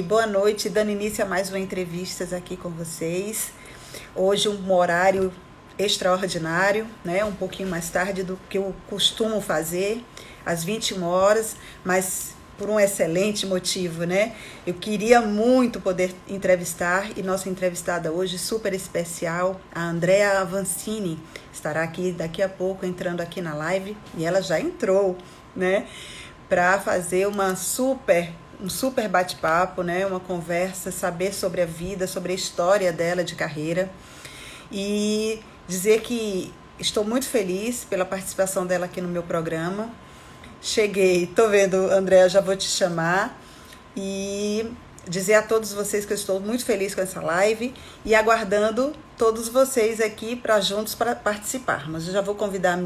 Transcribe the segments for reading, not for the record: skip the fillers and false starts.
Boa noite, dando início a mais uma entrevistas aqui com vocês. Hoje um horário extraordinário, né? Um pouquinho mais tarde do que eu costumo fazer, às 21 horas, mas por um excelente motivo, né? Eu queria muito poder entrevistar e nossa entrevistada hoje super especial, a Andrea Avancini, estará aqui daqui a pouco entrando aqui na live e ela já entrou, né? Para fazer um super bate-papo, né? Uma conversa, saber sobre a vida, sobre a história dela de carreira e dizer que estou muito feliz pela participação dela aqui no meu programa. Cheguei, tô vendo, Andréa, já vou te chamar e dizer a todos vocês que eu estou muito feliz com essa live e aguardando todos vocês aqui para juntos para participarmos. Eu já vou convidar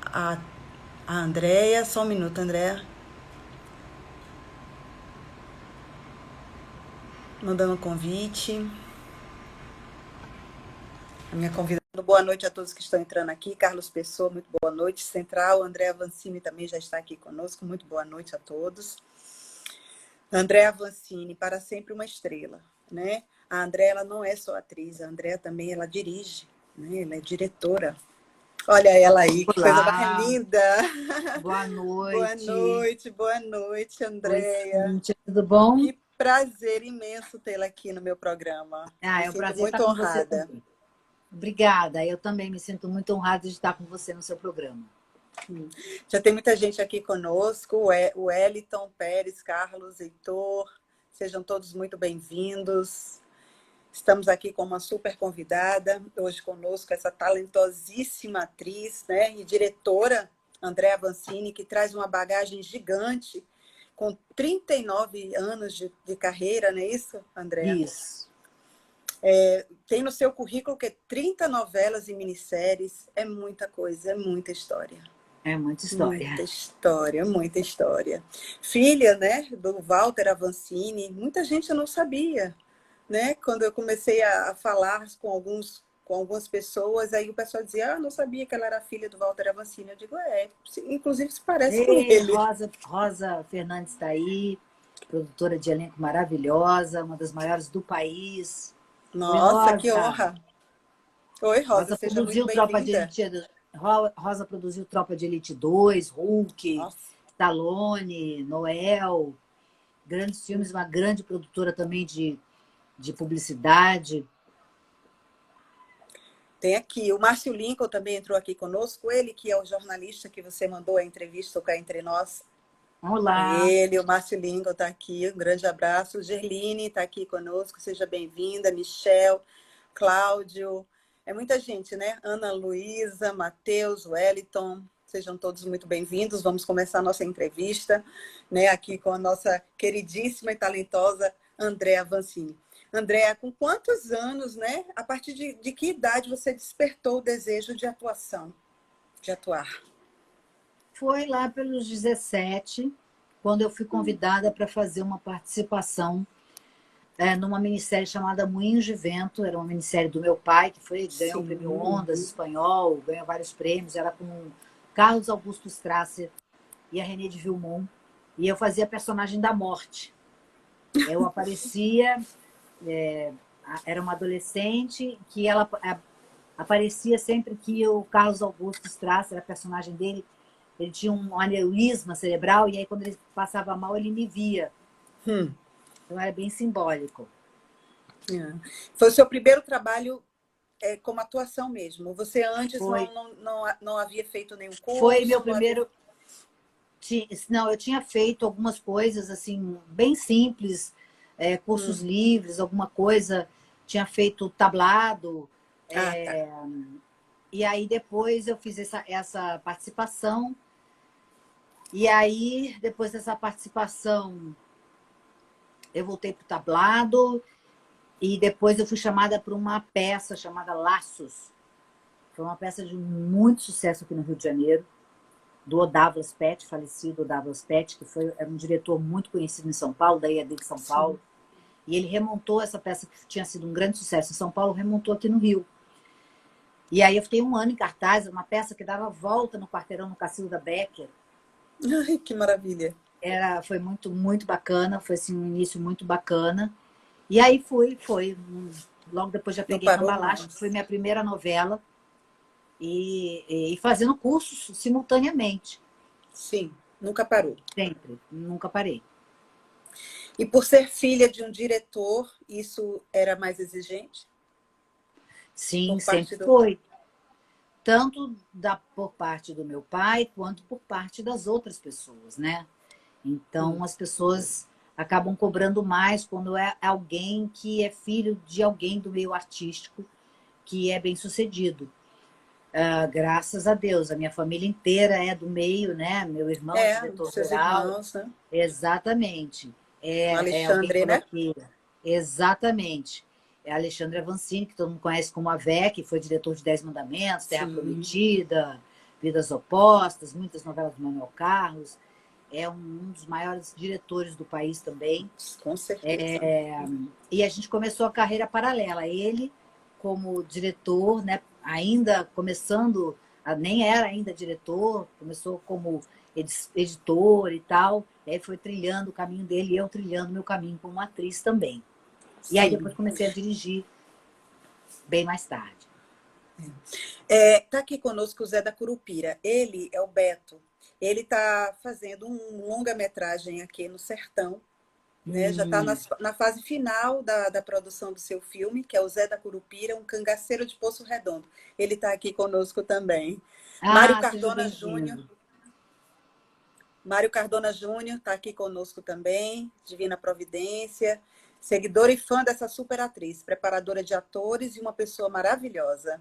a, a Andréia, só um minuto, Andréia. Mandando um convite. A minha convidada. Boa noite a todos que estão entrando aqui. Carlos Pessoa, muito boa noite. Central, André Avancini também já está aqui conosco. Muito boa noite a todos. André Avancini, para sempre uma estrela, né? A André, ela não é só atriz, a André também, ela dirige, né? Ela é diretora. Olha ela aí, que coisa mais Olá, linda. boa noite. Boa noite, Oi, Andréia. Cíntia, tudo bom? Que prazer imenso tê-la aqui no meu programa. Me É um sinto prazer estar muito com você honrada. também. Obrigada, eu também me sinto muito honrada de estar com você no seu programa. Já tem muita gente aqui conosco, o Wellington, Pérez, Carlos, Heitor, sejam todos muito bem-vindos. Estamos aqui com uma super convidada, hoje conosco essa talentosíssima atriz, né, e diretora, Andrea Avancini, que traz uma bagagem gigante, com 39 anos de carreira, não é isso, Andrea? Isso. Tem no seu currículo que 30 novelas e minisséries, é muita coisa, é muita história. É muita Muita história. história, muita história. Filha, né, do Walter Avancini, muita gente não sabia, né? Quando eu comecei a falar com algumas pessoas, aí o pessoal dizia, não sabia que ela era filha do Walter Avancini. Eu digo, inclusive se parece com Ei, ele. Rosa Fernandes está aí, produtora de elenco maravilhosa, uma das maiores do país. Oi, Nossa, que Rosa. honra. Oi, Rosa, Rosa seja muito produziu Tropa de bem-vinda. Elite, Rosa produziu Tropa de Elite 2, Hulk, Nossa. Stallone, Noel, grandes filmes, uma grande produtora também de publicidade. Tem aqui, o Márcio Lincoln também entrou aqui conosco, ele que é o jornalista que você mandou a entrevista cá entre nós. Olá. Ele, o Márcio Lincoln está aqui, um grande abraço. Gerline está aqui conosco, seja bem-vinda. Michel, Cláudio, é muita gente, né? Ana Luísa, Matheus, Wellington, sejam todos muito bem-vindos. Vamos começar a nossa entrevista, né? Aqui com a nossa queridíssima e talentosa Andrea Avancini. Andrea, com quantos anos, né? A partir de que idade você despertou o desejo de atuação, de atuar? Foi lá pelos 17, quando eu fui convidada para fazer uma participação numa minissérie chamada Moinhos de Vento. Era uma minissérie do meu pai, que ganhou o prêmio Sim. Ondas espanhol, ganhou vários prêmios. Era com Carlos Augusto Strasser e a René de Vilmont. E eu fazia a personagem da morte. Eu aparecia, era uma adolescente, que ela aparecia sempre que o Carlos Augusto Strasser, a personagem dele, ele tinha um aneurisma cerebral, e aí quando ele passava mal, ele me via. Então era bem simbólico. Foi o seu primeiro trabalho como atuação mesmo? Você antes Foi, não havia feito nenhum foi meu curso? Não havia... primeiro... Não, eu tinha feito algumas coisas assim, bem simples, cursos livres, alguma coisa. Tinha feito tablado. Ah, tá. E aí depois eu fiz essa participação. E aí, depois dessa participação, eu voltei para o tablado. E depois eu fui chamada para uma peça chamada Laços. Foi uma peça de muito sucesso aqui no Rio de Janeiro, do Odavlas Pet, falecido Odavlas Pet, que era um diretor muito conhecido em São Paulo, da IAD de São Paulo. E ele remontou essa peça que tinha sido um grande sucesso em São Paulo, remontou aqui no Rio. E aí eu fiquei 1 ano em cartaz, uma peça que dava volta no quarteirão, no Cacilda Becker. Ai, que maravilha. foi muito, muito bacana, foi assim, um início muito bacana. E aí logo depois já Não peguei parou Cambalacho, que mais. foi minha primeira novela, e fazendo cursos simultaneamente, Sim, nunca parou. sempre, nunca parei. E por ser filha de um diretor, isso era mais exigente Sim, por sempre parte do. foi. Tanto por parte do meu pai, quanto por parte das outras pessoas, né? Então, as pessoas acabam cobrando mais quando é alguém que é filho de alguém do meio artístico que é bem sucedido. Graças a Deus, a minha família inteira é do meio, né? Meu irmão é diretor Seus rural, irmãos, né? exatamente. O Alguém Alexandre, falou né? aqui, exatamente. É a Alexandre Avancini, que todo mundo conhece como a Vé, que foi diretor de Dez Mandamentos, Terra Sim, Prometida, Vidas Opostas, muitas novelas do Manuel Carlos. É um dos maiores diretores do país também. com certeza. E a gente começou a carreira paralela. Ele, como diretor, né, ainda começando, nem era ainda diretor, começou como editor e tal. E aí foi trilhando o caminho dele e eu trilhando meu caminho como atriz também. E aí Sim. depois comecei a dirigir bem mais tarde. Tá aqui conosco o Zé da Curupira. Ele é o Beto. Ele está fazendo um longa-metragem aqui no Sertão, né? Já está Hum. na fase final da produção do seu filme, que é o Zé da Curupira, um cangaceiro de Poço Redondo. Ele está aqui conosco também. Mário Ah, seja Cardona Júnior. bem-vindo. Mário Cardona Júnior está aqui conosco também, Divina Providência, seguidor e fã dessa super atriz, preparadora de atores e uma pessoa maravilhosa.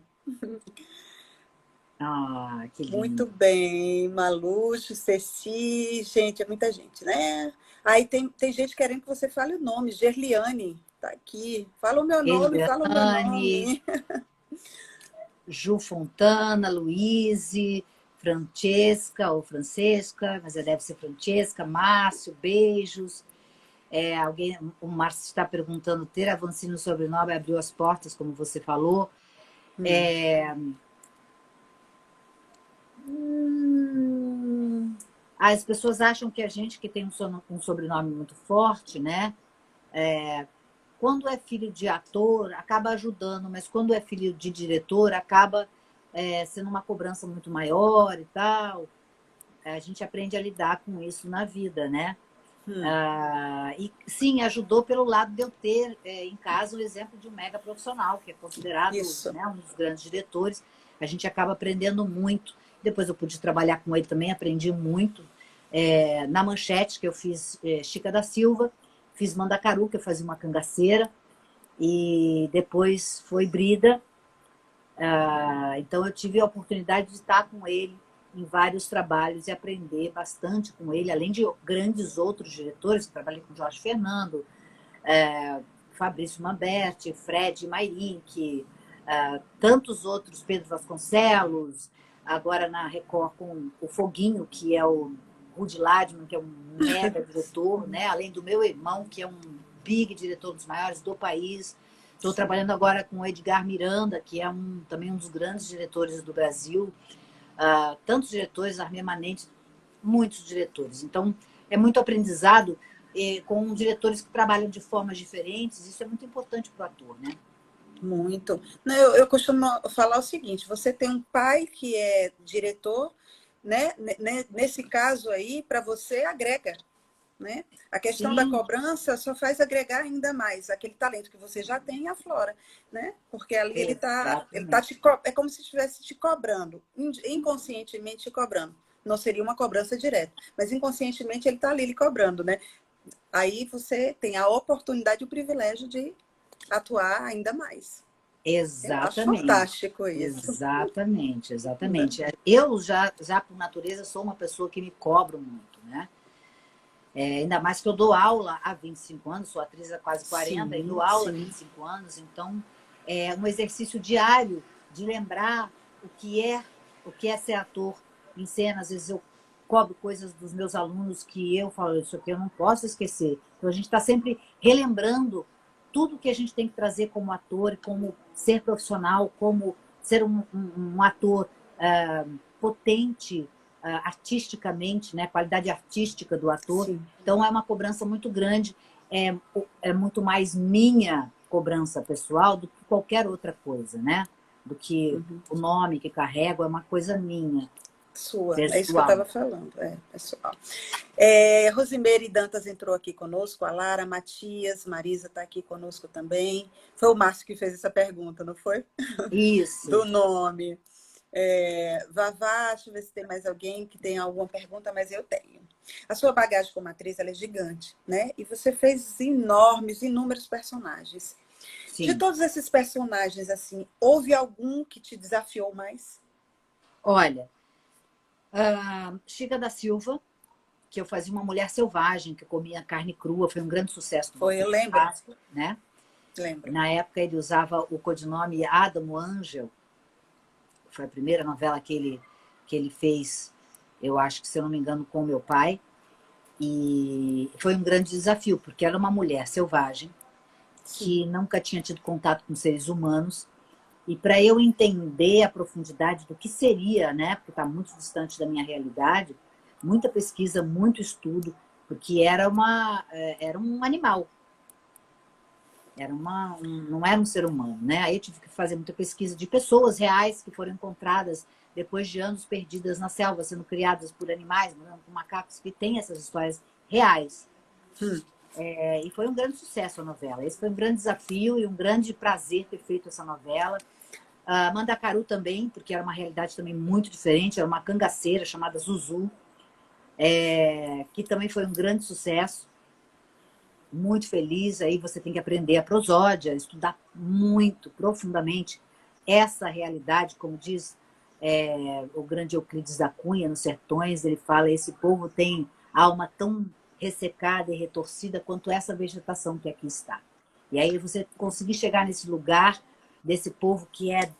Ah, que Muito lindo. bem, Maluxo, Ceci, gente, é muita gente, né? Aí tem gente querendo que você fale o nome, Gerliane, tá aqui. Fala o meu Eliane, nome. Ju Fontana, Luíse, Francesca ou Francesca, mas deve ser Francesca, Márcio, beijos. O Márcio está perguntando, ter Avancini no sobrenome abriu as portas, como você falou. As pessoas acham que a gente que tem um sobrenome muito forte, né? Quando é filho de ator, acaba ajudando, mas quando é filho de diretor, acaba sendo uma cobrança muito maior e tal. A gente aprende a lidar com isso na vida, né? E sim, ajudou pelo lado de eu ter em casa o exemplo de um mega profissional, que é considerado, Isso. né, um dos grandes diretores. A gente acaba aprendendo muito. Depois eu pude trabalhar com ele também, aprendi muito. Na Manchete, que eu fiz Chica da Silva, fiz Mandacaru, que eu fazia uma cangaceira, e depois foi Brida. Então eu tive a oportunidade de estar com ele em vários trabalhos e aprender bastante com ele, além de grandes outros diretores. Eu trabalhei com Jorge Fernando, Fabrício Mamberti, Fred Mairink, tantos outros, Pedro Vasconcelos, agora na Record com o Foguinho, que é o Rudy Ladman, que é um mega diretor, né? Além do meu irmão, que é um big diretor dos maiores do país. Estou trabalhando agora com o Edgar Miranda, que é também um dos grandes diretores do Brasil. Tantos diretores, Armê Manente, muitos diretores. Então, é muito aprendizado com diretores que trabalham de formas diferentes. Isso é muito importante para o ator, né? Muito. Não, eu costumo falar o seguinte: você tem um pai que é diretor, né? Nesse caso aí, para você, agrega. Né? A questão da Sim, cobrança só faz agregar ainda mais aquele talento que você já tem aflora, né? Porque ali ele tá exatamente. é como se estivesse te cobrando, inconscientemente te cobrando. Não seria uma cobrança direta, mas inconscientemente ele está ali lhe cobrando, né? Aí você tem a oportunidade e o privilégio de atuar ainda mais. Eu acho Exatamente. fantástico isso. Exatamente, Né? exatamente. Eu já por natureza sou uma pessoa que me cobro muito, né? Ainda mais que eu dou aula há 25 anos, sou atriz há quase 40 e Sim, dou aula há sim. 25 anos, então é um exercício diário de lembrar o que é ser ator em cena. Às vezes eu cobro coisas dos meus alunos que eu falo, isso aqui eu não posso esquecer. Então a gente está sempre relembrando tudo que a gente tem que trazer como ator, como ser profissional, como ser um ator potente, artisticamente, né? Qualidade artística do ator. Sim. Então, é uma cobrança muito grande. É muito mais minha cobrança pessoal do que qualquer outra coisa, né? Do que o nome que carrego, é uma coisa minha, Sua, é isso que eu pessoal. estava falando, pessoal. Rosimeire Dantas entrou aqui conosco, a Lara, Matias, Marisa está aqui conosco também. Foi o Márcio que fez essa pergunta, não foi? Isso. Do nome. Vavá, deixa eu ver se tem mais alguém que tem alguma pergunta, mas eu tenho. A sua bagagem como atriz, ela é gigante, né? E você fez inúmeros personagens. Sim. De todos esses personagens, assim, houve algum que te desafiou mais? Olha, Chica da Silva, que eu fazia uma mulher selvagem, que comia carne crua, foi um grande sucesso no Foi, eu lembro. Páscoa, né? Lembro. Na época ele usava o codinome Adamo Ângel. Foi a primeira novela que ele fez, eu acho que, se eu não me engano, com o meu pai. E foi um grande desafio, porque era uma mulher selvagem, que nunca tinha tido contato com seres humanos. E para eu entender a profundidade do que seria, né? Porque está muito distante da minha realidade, muita pesquisa, muito estudo, porque era um animal. Não era um ser humano, né? Aí eu tive que fazer muita pesquisa de pessoas reais que foram encontradas depois de anos perdidas na selva, sendo criadas por animais, morando com macacos, que tem essas histórias reais. E foi um grande sucesso a novela. Esse foi um grande desafio e um grande prazer ter feito essa novela. Mandacaru também, porque era uma realidade também muito diferente, era uma cangaceira chamada Zuzu, que também foi um grande sucesso. Muito feliz. Aí você tem que aprender a prosódia, estudar muito, profundamente essa realidade, como diz o grande Euclides da Cunha, nos Sertões, ele fala: esse povo tem alma tão ressecada e retorcida quanto essa vegetação que aqui está. E aí você conseguir chegar nesse lugar desse povo que é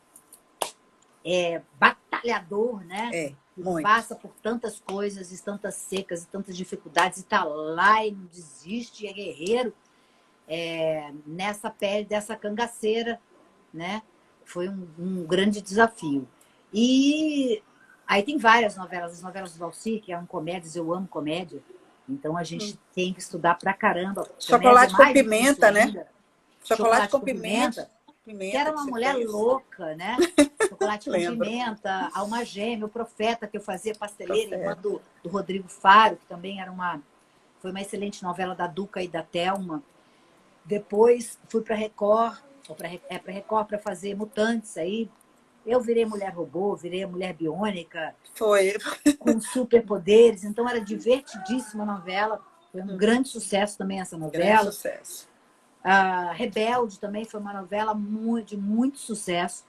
batalhador, né? Muito. Passa por tantas coisas, e tantas secas, e tantas dificuldades, e está lá e não desiste, é guerreiro, nessa pele dessa cangaceira, né? Foi um grande desafio. E aí tem várias novelas, as novelas do Valci, que eram comédias, eu amo comédia, então a gente tem que estudar pra caramba. Chocolate com pimenta, né? Chocolate com pimenta. Que era uma mulher fez. Louca, né? Chocolate com Lembro. Pimenta, Alma Gêmea, o Profeta, que eu fazia pasteleira, irmã do Rodrigo Faro, que também foi uma excelente novela da Duca e da Thelma. Depois fui para Record, para Record para fazer Mutantes. Aí eu virei mulher robô, virei a mulher biônica, Foi. com superpoderes. Então era divertidíssima a novela. Foi um grande sucesso também essa novela. Grande sucesso. Rebelde também foi uma novela de muito sucesso.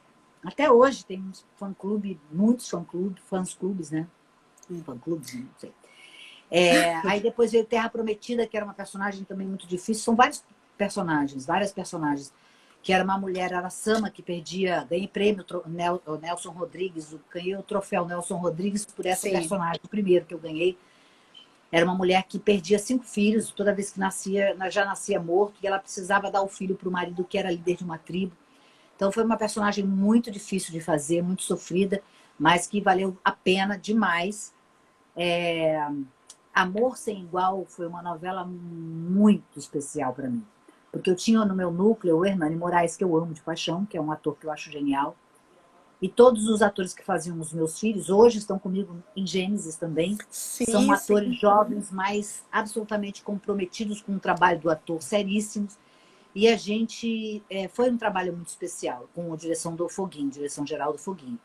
Até hoje tem um fã-clube, muitos fãs-clubes, né? Fã-clubes, não sei. Aí depois veio Terra Prometida, que era uma personagem também muito difícil. São várias personagens. Que era uma mulher araçama que ganhei prêmio Nelson Rodrigues, ganhei o troféu Nelson Rodrigues por essa personagem, o primeiro que eu ganhei. Era uma mulher que perdia 5 filhos, toda vez que já nascia morto, e ela precisava dar o filho para o marido, que era líder de uma tribo. Então foi uma personagem muito difícil de fazer, muito sofrida, mas que valeu a pena demais. Amor Sem Igual foi uma novela muito especial para mim, porque eu tinha no meu núcleo o Hernani Moraes, que eu amo de paixão, que é um ator que eu acho genial. E todos os atores que faziam os meus filhos hoje estão comigo em Gênesis também. São atores jovens, mas absolutamente comprometidos com o trabalho do ator, seríssimos. E a gente... foi um trabalho muito especial, com a direção do Foguinho, direção geral do Foguinho.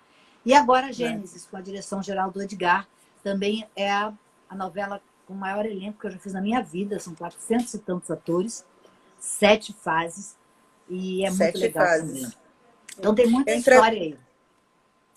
E agora Gênesis, com a direção geral do Edgar, também é a novela com o maior elenco que eu já fiz na minha vida. São 400 e tantos atores, 7 fases, e é muito legal também. Então tem muita história aí.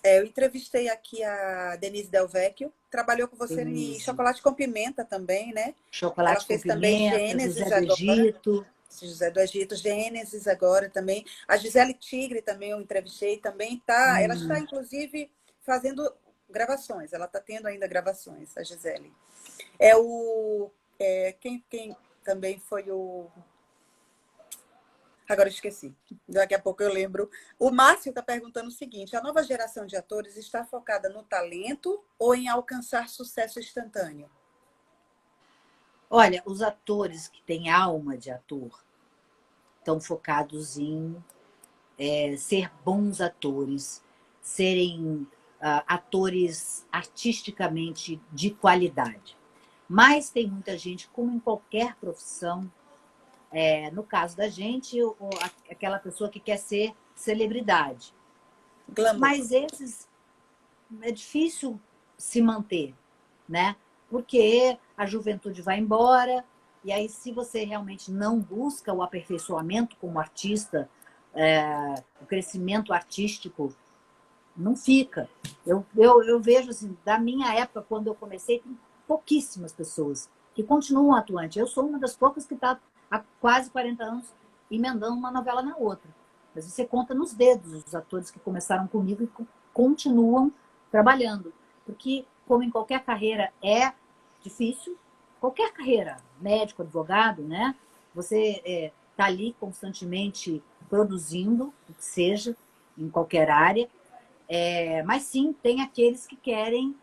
Eu entrevistei aqui a Denise Del Vecchio, trabalhou com você em Chocolate com Pimenta também, né? Chocolate com Pimenta, José do Egito. José do Egito, Gênesis agora também. A Gisele Tigre também eu entrevistei, também tá. Ela está, inclusive, fazendo gravações. Ela está tendo ainda gravações, a Gisele. Quem também foi o... Agora eu esqueci. Daqui a pouco eu lembro. O Márcio está perguntando o seguinte: a nova geração de atores está focada no talento ou em alcançar sucesso instantâneo? Olha, os atores que têm alma de ator estão focados em ser bons atores, serem atores artisticamente de qualidade. Mas tem muita gente, como em qualquer profissão, no caso da gente, aquela pessoa que quer ser celebridade. Glamour. Mas esses é difícil se manter, né? Porque a juventude vai embora, e aí se você realmente não busca o aperfeiçoamento como artista, o crescimento artístico, não fica. Eu vejo assim, da minha época, quando eu comecei, tem pouquíssimas pessoas que continuam atuantes. Eu sou uma das poucas que está há quase 40 anos emendando uma novela na outra. Mas você conta nos dedos os atores que começaram comigo e continuam trabalhando. Porque, como em qualquer carreira, é difícil. Qualquer carreira, médico, advogado, né? Você está ali constantemente produzindo, o que seja, em qualquer área. Mas sim, tem aqueles que querem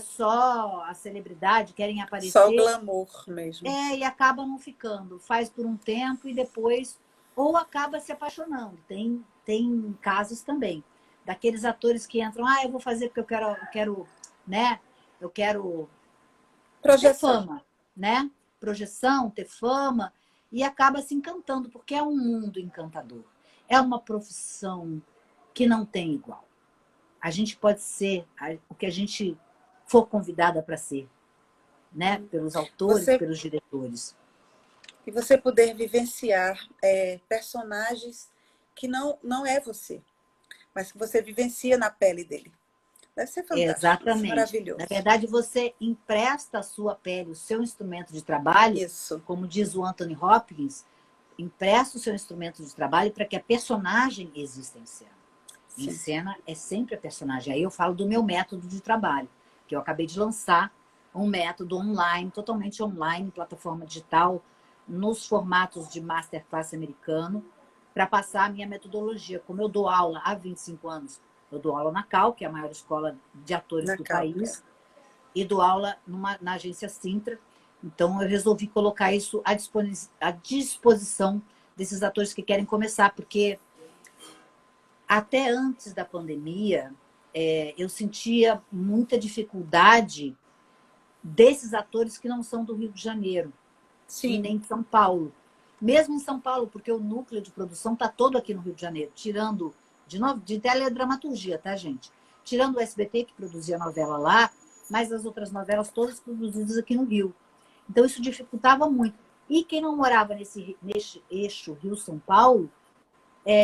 só a celebridade, querem aparecer. Só o glamour mesmo. E acaba não ficando. Faz por um tempo e depois... Ou acaba se apaixonando. Tem casos também. Daqueles atores que entram, eu vou fazer porque eu quero, né? Eu quero ter fama, né? Projeção, ter fama. E acaba se encantando, porque é um mundo encantador. É uma profissão que não tem igual. A gente pode ser o que a gente for convidada para ser, né? Pelos autores, pelos diretores. E você poder vivenciar personagens que não é você, mas que você vivencia na pele dele. Deve ser fantástico. Exatamente. Maravilhoso. Na verdade, você empresta a sua pele, o seu instrumento de trabalho, isso. Como diz o Anthony Hopkins, empresta o seu instrumento de trabalho para que a personagem exista em cena. Sim. Em cena é sempre a personagem. Aí eu falo do meu método de trabalho, que eu acabei de lançar um método online, totalmente online, plataforma digital, nos formatos de masterclass americano, para passar a minha metodologia. Como eu dou aula há 25 anos, eu dou aula na Cal, que é a maior escola de atores do país, e dou aula na agência Sintra. Então, eu resolvi colocar isso à disposição desses atores que querem começar, porque até antes da pandemia, eu sentia muita dificuldade desses atores que não são do Rio de Janeiro. Sim. E nem de São Paulo. Mesmo em São Paulo, porque o núcleo de produção está todo aqui no Rio de Janeiro, tirando, de teledramaturgia, tá, gente? Tirando o SBT, que produzia novela lá, mas as outras novelas todas produzidas aqui no Rio. Então, isso dificultava muito. E quem não morava nesse eixo Rio-São Paulo,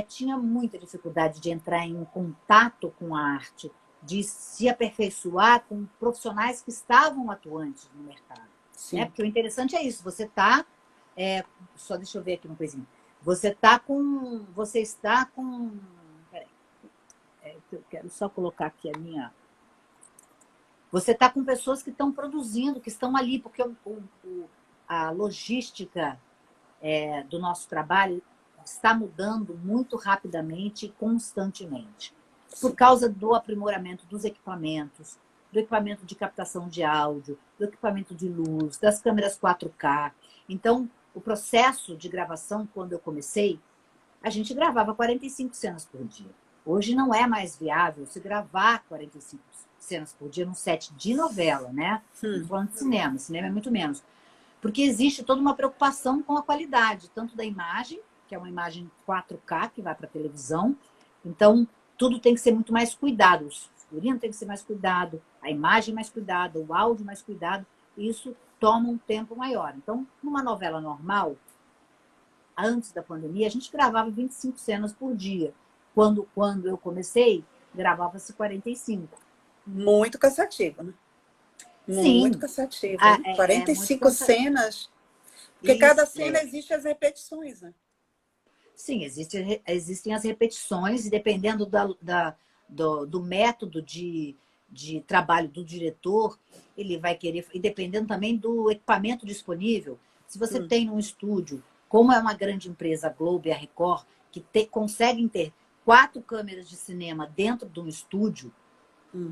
tinha muita dificuldade de entrar em contato com a arte, de se aperfeiçoar com profissionais que estavam atuantes no mercado. Né? Porque o interessante é isso, você está... só deixa eu ver aqui uma coisinha. Você está com... Peraí. Eu quero só colocar aqui a minha... Você está com pessoas que estão produzindo, que estão ali, porque a logística do nosso trabalho está mudando muito rapidamente e constantemente. Por causa do aprimoramento dos equipamentos, do equipamento de captação de áudio, do equipamento de luz, das câmeras 4K. Então, o processo de gravação, quando eu comecei, a gente gravava 45 cenas por dia. Hoje não é mais viável se gravar 45 cenas por dia num set de novela, né? Não falando de cinema. Cinema é muito menos. Porque existe toda uma preocupação com a qualidade, tanto da imagem, que é uma imagem 4K, que vai para a televisão. Então, tudo tem que ser muito mais cuidado. O figurino tem que ser mais cuidado, a imagem mais cuidado, o áudio mais cuidado. Isso toma um tempo maior. Então, numa novela normal, antes da pandemia, a gente gravava 25 cenas por dia. Quando eu comecei, gravava-se 45. Muito cansativo, né? Sim. Muito cansativo. 45 cenas. Porque cada cena existe as repetições, né? Sim, existem as repetições, e dependendo do método de trabalho do diretor, ele vai querer, e dependendo também do equipamento disponível. Se você tem um estúdio como é uma grande empresa, a Globo e a Record, que conseguem ter 4 câmeras de cinema dentro de um estúdio,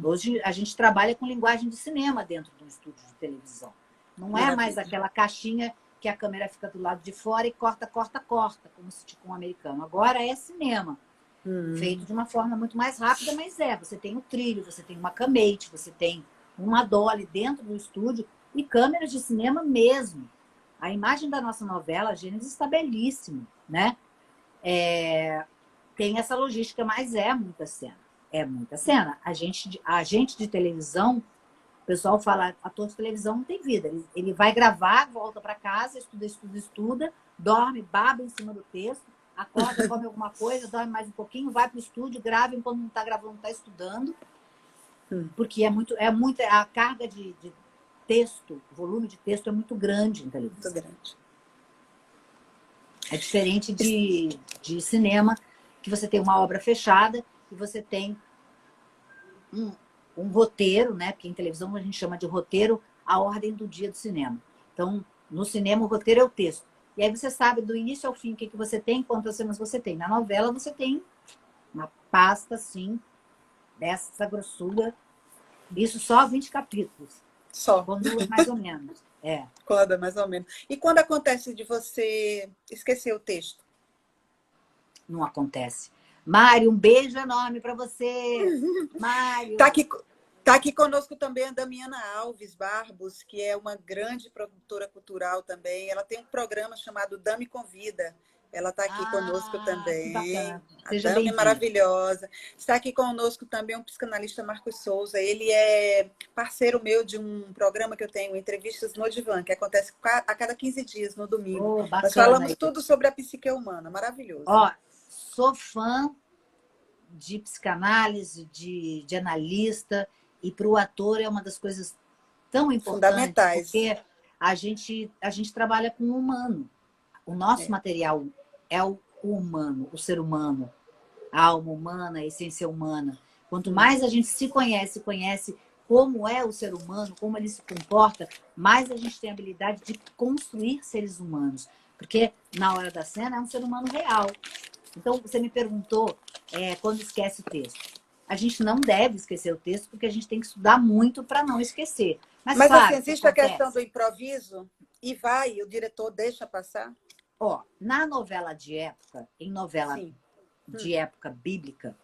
hoje a gente trabalha com linguagem de cinema dentro de um estúdio de televisão. Não é mais aquela caixinha que a câmera fica do lado de fora e corta, corta, corta, como se tipo um americano. Agora é cinema. Feito de uma forma muito mais rápida, mas você tem um trilho, você tem uma camate, você tem uma dolly dentro do estúdio e câmeras de cinema mesmo. A imagem da nossa novela, a Gênesis, está belíssima, né? Tem essa logística, mas é muita cena. É muita cena. A gente de televisão, o pessoal fala, ator de televisão não tem vida. Ele vai gravar, volta para casa, estuda, dorme, baba em cima do texto, acorda, come alguma coisa, dorme mais um pouquinho, vai para o estúdio, grava, enquanto não está gravando, está estudando. Porque a carga de texto, o volume de texto é muito grande em televisão. Muito grande. É diferente de cinema, que você tem uma obra fechada e você tem um roteiro, né? Porque em televisão a gente chama de roteiro a ordem do dia do cinema. Então, no cinema, o roteiro é o texto. E aí você sabe do início ao fim o que você tem, quantas cenas você tem. Na novela, você tem uma pasta, assim, dessa grossura. Isso só 20 capítulos. Só. Quando mais ou menos. Quando mais ou menos. E quando acontece de você esquecer o texto? Não acontece. Mário, um beijo enorme para você. Mário. Tá aqui conosco também a Damiana Alves Barbos, que é uma grande produtora cultural também. Ela tem um programa chamado Dami Convida. Ela está aqui conosco também. A Dami é maravilhosa. Está aqui conosco também um psicanalista, Marcos Souza. Ele é parceiro meu de um programa que eu tenho, Entrevistas no Divã, que acontece a cada 15 dias, no domingo. Nós falamos tudo sobre a psique humana. Maravilhoso. Sou fã de psicanálise, de analista, e para o ator é uma das coisas tão importantes. Fundamentais. Porque a gente trabalha com o humano. O nosso material é o humano, o ser humano, a alma humana, a essência humana. Quanto mais a gente se conhece como é o ser humano, como ele se comporta, mais a gente tem a habilidade de construir seres humanos. Porque na hora da cena é um ser humano real. Então, você me perguntou quando esquece o texto. A gente não deve esquecer o texto, porque a gente tem que estudar muito para não esquecer. Mas claro, assim, existe a questão do improviso e o diretor deixa passar? Na novela de época, em novela de época bíblica,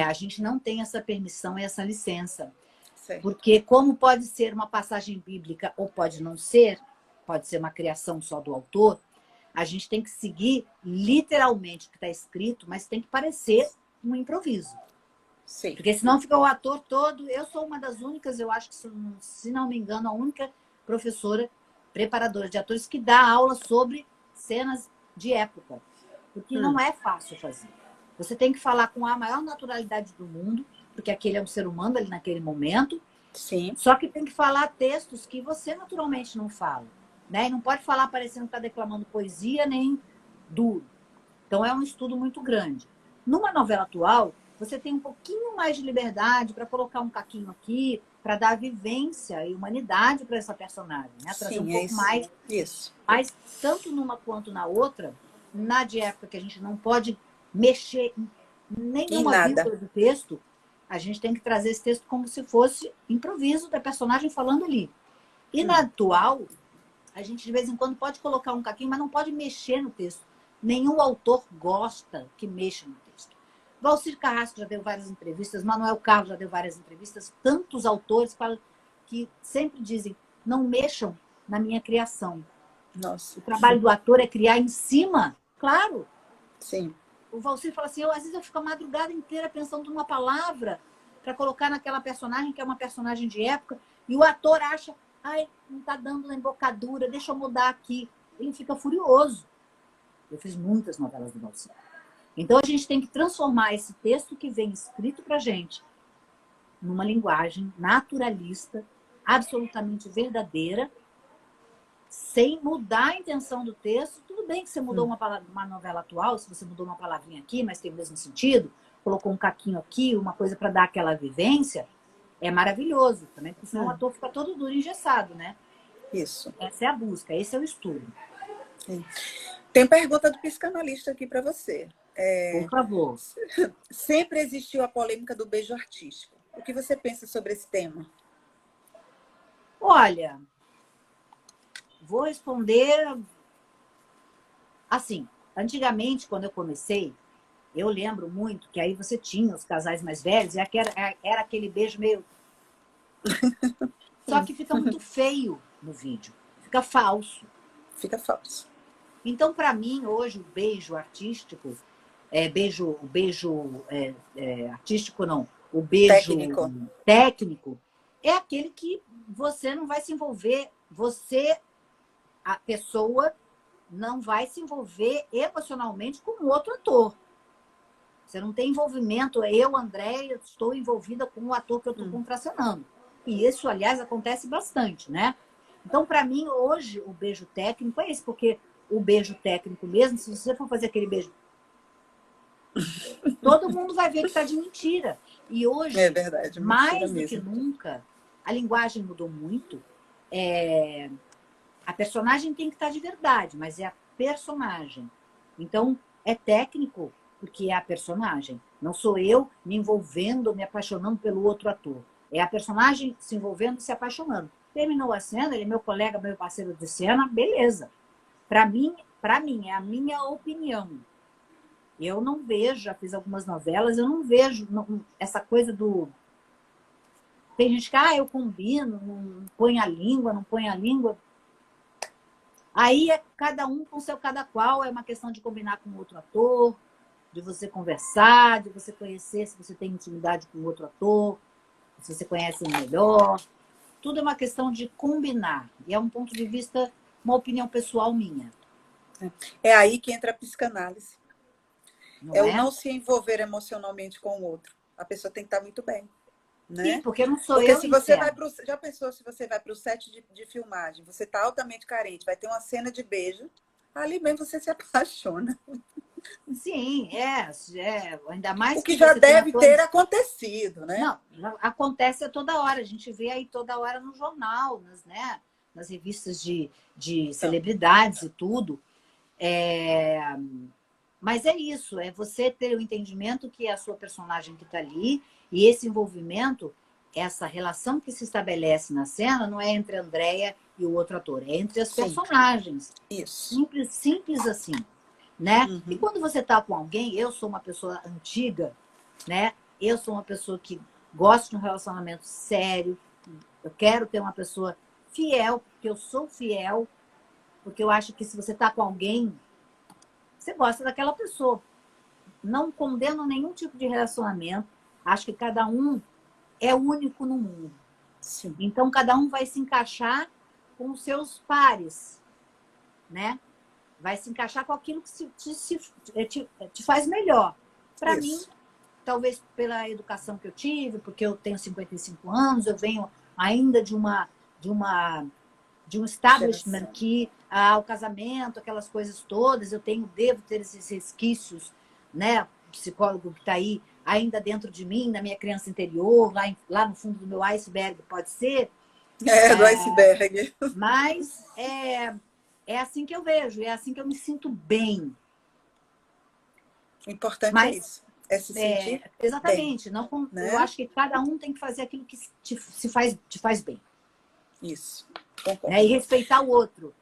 a gente não tem essa permissão e essa licença. Certo. Porque como pode ser uma passagem bíblica ou pode não ser, pode ser uma criação só do autor, a gente tem que seguir literalmente o que está escrito, mas tem que parecer um improviso. Sim. Porque senão fica o ator todo... Eu sou uma das únicas, eu acho que, se não me engano, a única professora preparadora de atores que dá aula sobre cenas de época. Porque não é fácil fazer. Você tem que falar com a maior naturalidade do mundo, porque aquele é um ser humano ali naquele momento. Sim. Só que tem que falar textos que você naturalmente não fala. Né? E não pode falar parecendo que está declamando poesia, nem duro. Então é um estudo muito grande. Numa novela atual, você tem um pouquinho mais de liberdade para colocar um caquinho aqui, para dar vivência e humanidade para essa personagem. Né? Trazer um pouco mais. Isso. Mas tanto numa quanto na outra, na de época que a gente não pode mexer em nenhuma vírgula do texto, a gente tem que trazer esse texto como se fosse improviso da personagem falando ali. E na atual, a gente de vez em quando pode colocar um caquinho, mas não pode mexer no texto. Nenhum autor gosta que mexa no texto. Valcir Carrasco já deu várias entrevistas, Manuel Carlos já deu várias entrevistas, tantos autores que sempre dizem, não mexam na minha criação. Nossa. O trabalho do ator é criar em cima, claro. Sim. O Valcir fala assim, às vezes eu fico a madrugada inteira pensando numa palavra para colocar naquela personagem, que é uma personagem de época, e o ator acha, não está dando na embocadura, deixa eu mudar aqui. Ele fica furioso. Eu fiz muitas novelas do Valcir. Então, a gente tem que transformar esse texto que vem escrito para a gente numa linguagem naturalista, absolutamente verdadeira, sem mudar a intenção do texto. Tudo bem que você mudou uma novela atual, se você mudou uma palavrinha aqui, mas tem o mesmo sentido, colocou um caquinho aqui, uma coisa para dar aquela vivência, é maravilhoso também, porque senão o ator fica todo duro e engessado, né? Isso. Essa é a busca, esse é o estudo. Sim. Tem pergunta do psicanalista aqui para você. Por favor. Sempre existiu a polêmica do beijo artístico. O que você pensa sobre esse tema? Olha, vou responder assim. Antigamente, quando eu comecei, eu lembro muito que aí você tinha os casais mais velhos e era aquele beijo meio... Só que fica muito feio no vídeo. Fica falso. Fica falso. Então, para mim, hoje, o beijo artístico... o beijo artístico não, o beijo técnico é aquele que você não vai se envolver, a pessoa, não vai se envolver emocionalmente com o outro ator. Você não tem envolvimento. Eu, Andréia, estou envolvida com o ator que eu estou contracenando. E isso, aliás, acontece bastante, né? Então, para mim, hoje, o beijo técnico é esse, porque o beijo técnico mesmo, se você for fazer aquele beijo, todo mundo vai ver que está de mentira. E hoje, é verdade, mais do mesmo. que nunca, a linguagem mudou muito. A personagem tem que estar de verdade, mas é a personagem. Então, é técnico, porque é a personagem. Não sou eu me envolvendo, me apaixonando pelo outro ator. É a personagem se envolvendo e se apaixonando. Terminou a cena, ele é meu colega, meu parceiro de cena, beleza. Para mim, é a minha opinião. Eu não vejo, já fiz algumas novelas, eu não vejo essa coisa do... Tem gente que, eu combino, não põe a língua, não põe a língua. Aí é cada um com seu cada qual, é uma questão de combinar com outro ator, de você conversar, de você conhecer se você tem intimidade com outro ator, se você conhece melhor. Tudo é uma questão de combinar. E é um ponto de vista, uma opinião pessoal minha. É aí que entra a psicanálise. Não o não se envolver emocionalmente com o outro. A pessoa tem que estar muito bem. Né? Sim, porque não sou porque eu. Se você vai pro, já pensou se você vai para o set de filmagem, você está altamente carente, vai ter uma cena de beijo, ali mesmo você se apaixona. Sim, ainda mais o que já deve ter acontecido, né? Não, acontece a toda hora. A gente vê aí toda hora no jornal, nas revistas de celebridades e tudo. Mas é isso, é você ter o entendimento que é a sua personagem que está ali, e esse envolvimento, essa relação que se estabelece na cena, não é entre a Andréia e o outro ator, é entre as personagens. Isso. Simples assim, né? E quando você está com alguém, eu sou uma pessoa antiga, né? Eu sou uma pessoa que gosta de um relacionamento sério, eu quero ter uma pessoa fiel, porque eu sou fiel, porque eu acho que se você está com alguém, você gosta daquela pessoa. Não condeno nenhum tipo de relacionamento. Acho que cada um é único no mundo. Sim. Então, cada um vai se encaixar com os seus pares, né? Vai se encaixar com aquilo que te faz melhor. Para mim, talvez pela educação que eu tive, porque eu tenho 55 anos, eu venho ainda de um establishment que o casamento, aquelas coisas todas, devo ter esses resquícios, né? O psicólogo que está aí ainda dentro de mim, na minha criança interior, lá no fundo do meu iceberg, pode ser. Do iceberg. Mas é assim que eu vejo, é assim que eu me sinto bem. O importante é isso. É se sentir exatamente. bem, né? Eu acho que cada um tem que fazer aquilo que te faz bem. Isso. E respeitar o outro.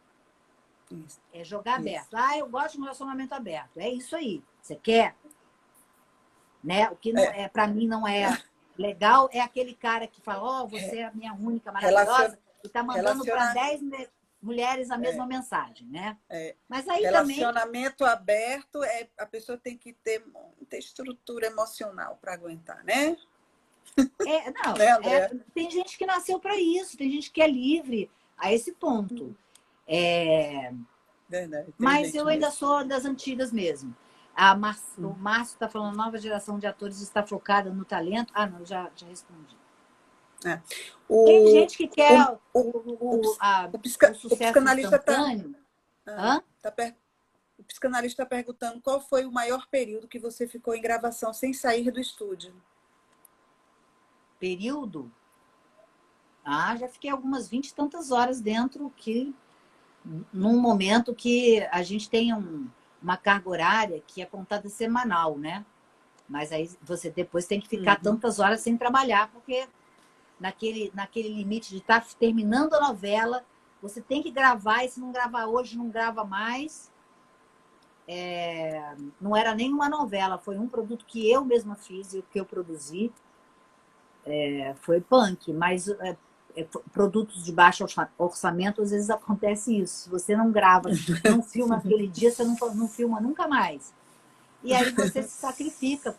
Isso. É jogar aberto. Eu gosto de um relacionamento aberto. É isso aí. Você quer? Né? O que para mim não é legal é aquele cara que fala, você é a minha única maravilhosa, e está mandando para 10 mulheres a mesma mensagem, né? Mas aí relacionamento aberto, a pessoa tem que ter muita estrutura emocional para aguentar, né? Tem gente que nasceu para isso, tem gente que é livre a esse ponto. Verdade, mas eu ainda sou das antigas mesmo. O Márcio está falando, nova geração de atores está focada no talento. Não, já respondi. Tem gente que quer o psicanalista instantâneo. O psicanalista está perguntando qual foi o maior período que você ficou em gravação sem sair do estúdio. Período? Já fiquei algumas 20 e tantas horas dentro, que num momento que a gente tem uma carga horária que é contada semanal, né? Mas aí você depois tem que ficar tantas horas sem trabalhar, porque naquele limite de estar terminando a novela, você tem que gravar, e se não gravar hoje, não grava mais. Não era nem uma novela, foi um produto que eu mesma fiz e que eu produzi. Foi punk, mas produtos de baixo orçamento, às vezes acontece isso. Se você não grava, não filma aquele dia, você não filma nunca mais. E aí você se sacrifica,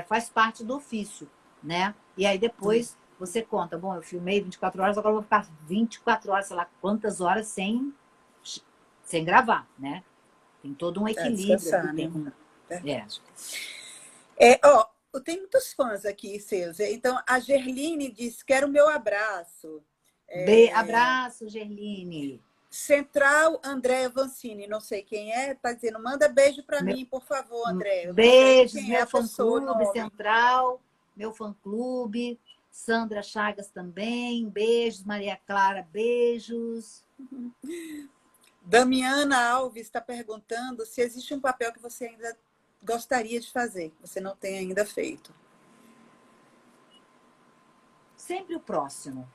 faz parte do ofício, né? E aí depois você conta, bom, eu filmei 24 horas, agora eu vou ficar 24 horas, sei lá quantas horas sem gravar, né? Tem todo um equilíbrio. Descansar, Aqui, né? É. Tem muitos fãs aqui seus. Então, a Gerline diz, quero meu abraço. Abraço, Gerline. Central Andréa Vancini, não sei quem é, está dizendo, manda beijo para mim, por favor, André. Eu não sei Beijos, quem é meu a pessoa, fã-clube nome. Central, meu fã-clube. Sandra Chagas também, beijos. Maria Clara, beijos. Damiana Alves está perguntando se existe um papel que você ainda gostaria de fazer, que você não tem ainda feito. Sempre o próximo.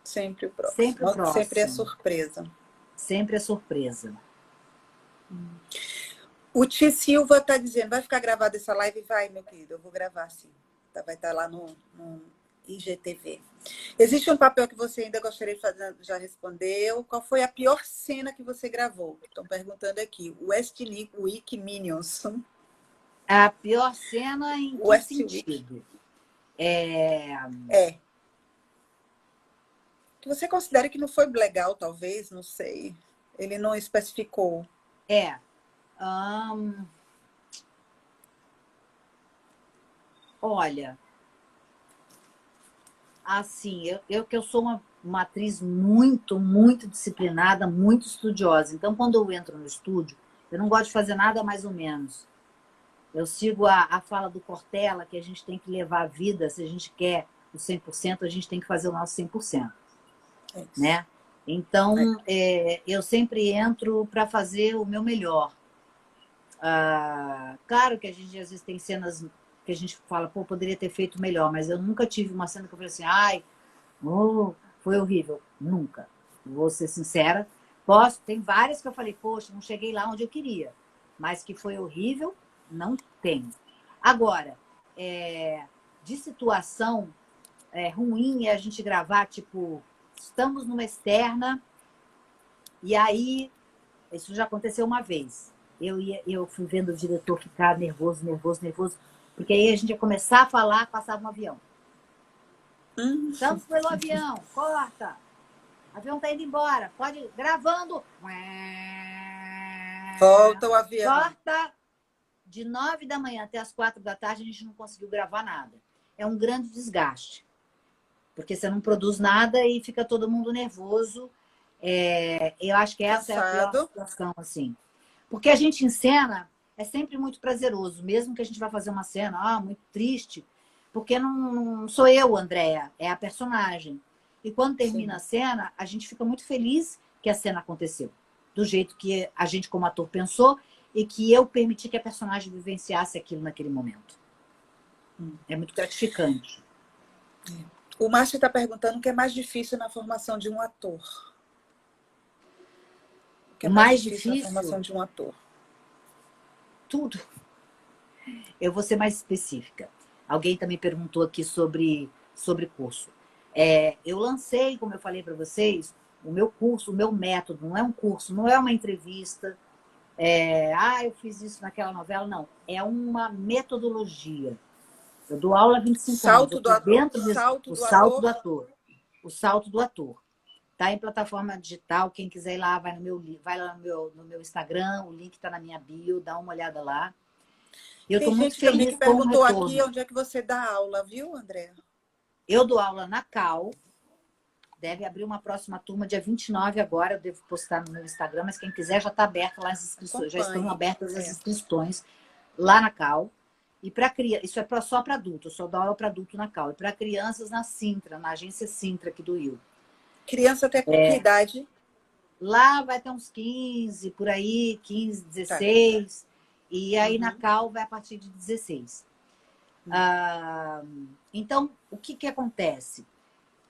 Sempre o próximo. Sempre o próximo. Sempre é surpresa. Sempre é surpresa. O Ti Silva está dizendo, vai ficar gravada essa live? Vai, meu querido, eu vou gravar sim. Vai estar lá no IGTV. Existe um papel que você ainda gostaria de fazer? Já respondeu. Qual foi a pior cena que você gravou? Estão perguntando aqui. Westwick Minions. A pior cena em que sentido? Que você considera que não foi legal, talvez, não sei. Ele não especificou. Olha, assim, eu sou uma atriz muito, muito disciplinada, muito estudiosa. Então, quando eu entro no estúdio, eu não gosto de fazer nada mais ou menos. Eu sigo a fala do Cortella, que a gente tem que levar a vida, se a gente quer o 100%, a gente tem que fazer o nosso 100%. Né? Então, eu sempre entro para fazer o meu melhor. Claro que a gente, às vezes, tem cenas que a gente fala, pô, poderia ter feito melhor, mas eu nunca tive uma cena que eu falei assim, foi horrível. Nunca. Vou ser sincera. Tem várias que eu falei, poxa, não cheguei lá onde eu queria. Mas que foi horrível, não tem. Agora, de situação ruim é a gente gravar, tipo, estamos numa externa e aí, isso já aconteceu uma vez. Eu fui vendo o diretor ficar nervoso, porque aí a gente ia começar a falar, passava um avião. Estamos pelo avião, corta. O avião tá indo embora, pode gravando. Volta o avião. Corta. De 9 da manhã até as 4 da tarde, a gente não conseguiu gravar nada. É um grande desgaste. Porque você não produz nada e fica todo mundo nervoso. Eu acho que essa é a pior situação, assim. Porque a gente em cena é sempre muito prazeroso, mesmo que a gente vá fazer uma cena muito triste, porque não sou eu, Andréa, é a personagem. E quando termina a cena, a gente fica muito feliz que a cena aconteceu. Do jeito que a gente, como ator, pensou e que eu permiti que a personagem vivenciasse aquilo naquele momento. É muito gratificante. O Márcio está perguntando o que é mais difícil na formação de um ator. O que é mais difícil na formação de um ator? Tudo. Eu vou ser mais específica. Alguém também perguntou aqui sobre curso. Eu lancei, como eu falei para vocês, o meu curso, o meu método. Não é um curso, não é uma entrevista. Eu fiz isso naquela novela. Não. É uma metodologia. Eu dou aula há 25 anos. Salto do ator. O salto do ator. O salto do ator. Tá em plataforma digital. Quem quiser ir lá, vai lá no meu Instagram. O link está na minha bio. Dá uma olhada lá. Eu estou muito feliz também que perguntou aqui onde é que você dá aula, viu, André? Eu dou aula na Cal. Deve abrir uma próxima turma dia 29 agora. Eu devo postar no meu Instagram, mas quem quiser já está aberta lá as inscrições. Já estão abertas as inscrições lá na Cal. E para criança, isso é só para adulto. Eu só dou aula para adulto na Cal. E para crianças na Sintra, na agência Sintra aqui do Rio. Criança até com que idade? Lá vai ter uns 15, por aí, 15, Tá. 16. E aí na Uhum. Cal vai a partir de 16. Ah, então, o que, que acontece?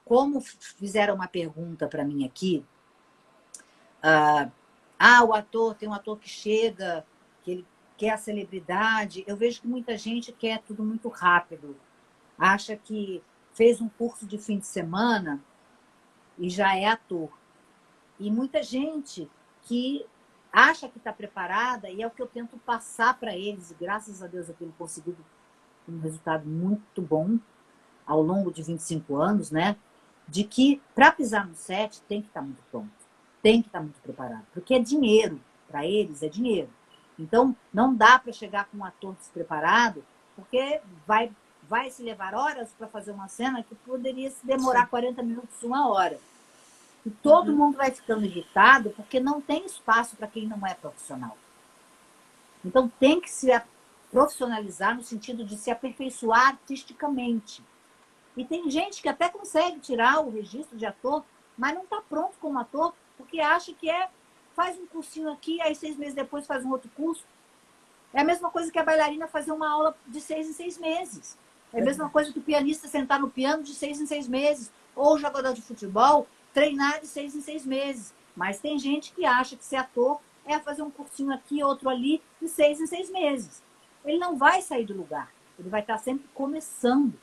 Como fizeram uma pergunta para mim aqui, o ator, tem um ator que chega, que ele quer a celebridade. Eu vejo que muita gente quer tudo muito rápido. Acha que fez um curso de fim de semana e já é ator. E muita gente que acha que está preparada, e é o que eu tento passar para eles, e graças a Deus eu tenho conseguido um resultado muito bom ao longo de 25 anos, né? De que para pisar no set tem que estar muito pronto, tem que estar muito preparado, porque é dinheiro, para eles é dinheiro. Então não dá para chegar com um ator despreparado, porque vai se levar horas para fazer uma cena que poderia se demorar Sim. 40 minutos, 1 hora. E todo Uhum. mundo vai ficando irritado porque não tem espaço para quem não é profissional. Então tem que se profissionalizar no sentido de se aperfeiçoar artisticamente. E tem gente que até consegue tirar o registro de ator, mas não está pronto como ator, porque acha que faz um cursinho aqui, aí 6 meses depois faz um outro curso. É a mesma coisa que a bailarina fazer uma aula de 6 em 6 meses. É a mesma coisa Verdade. que o pianista sentar no piano de 6 em 6 meses. Ou o jogador de futebol treinar de 6 em 6 meses. Mas tem gente que acha que ser ator é fazer um cursinho aqui, outro ali, de 6 em 6 meses. Ele não vai sair do lugar. Ele vai estar sempre começando.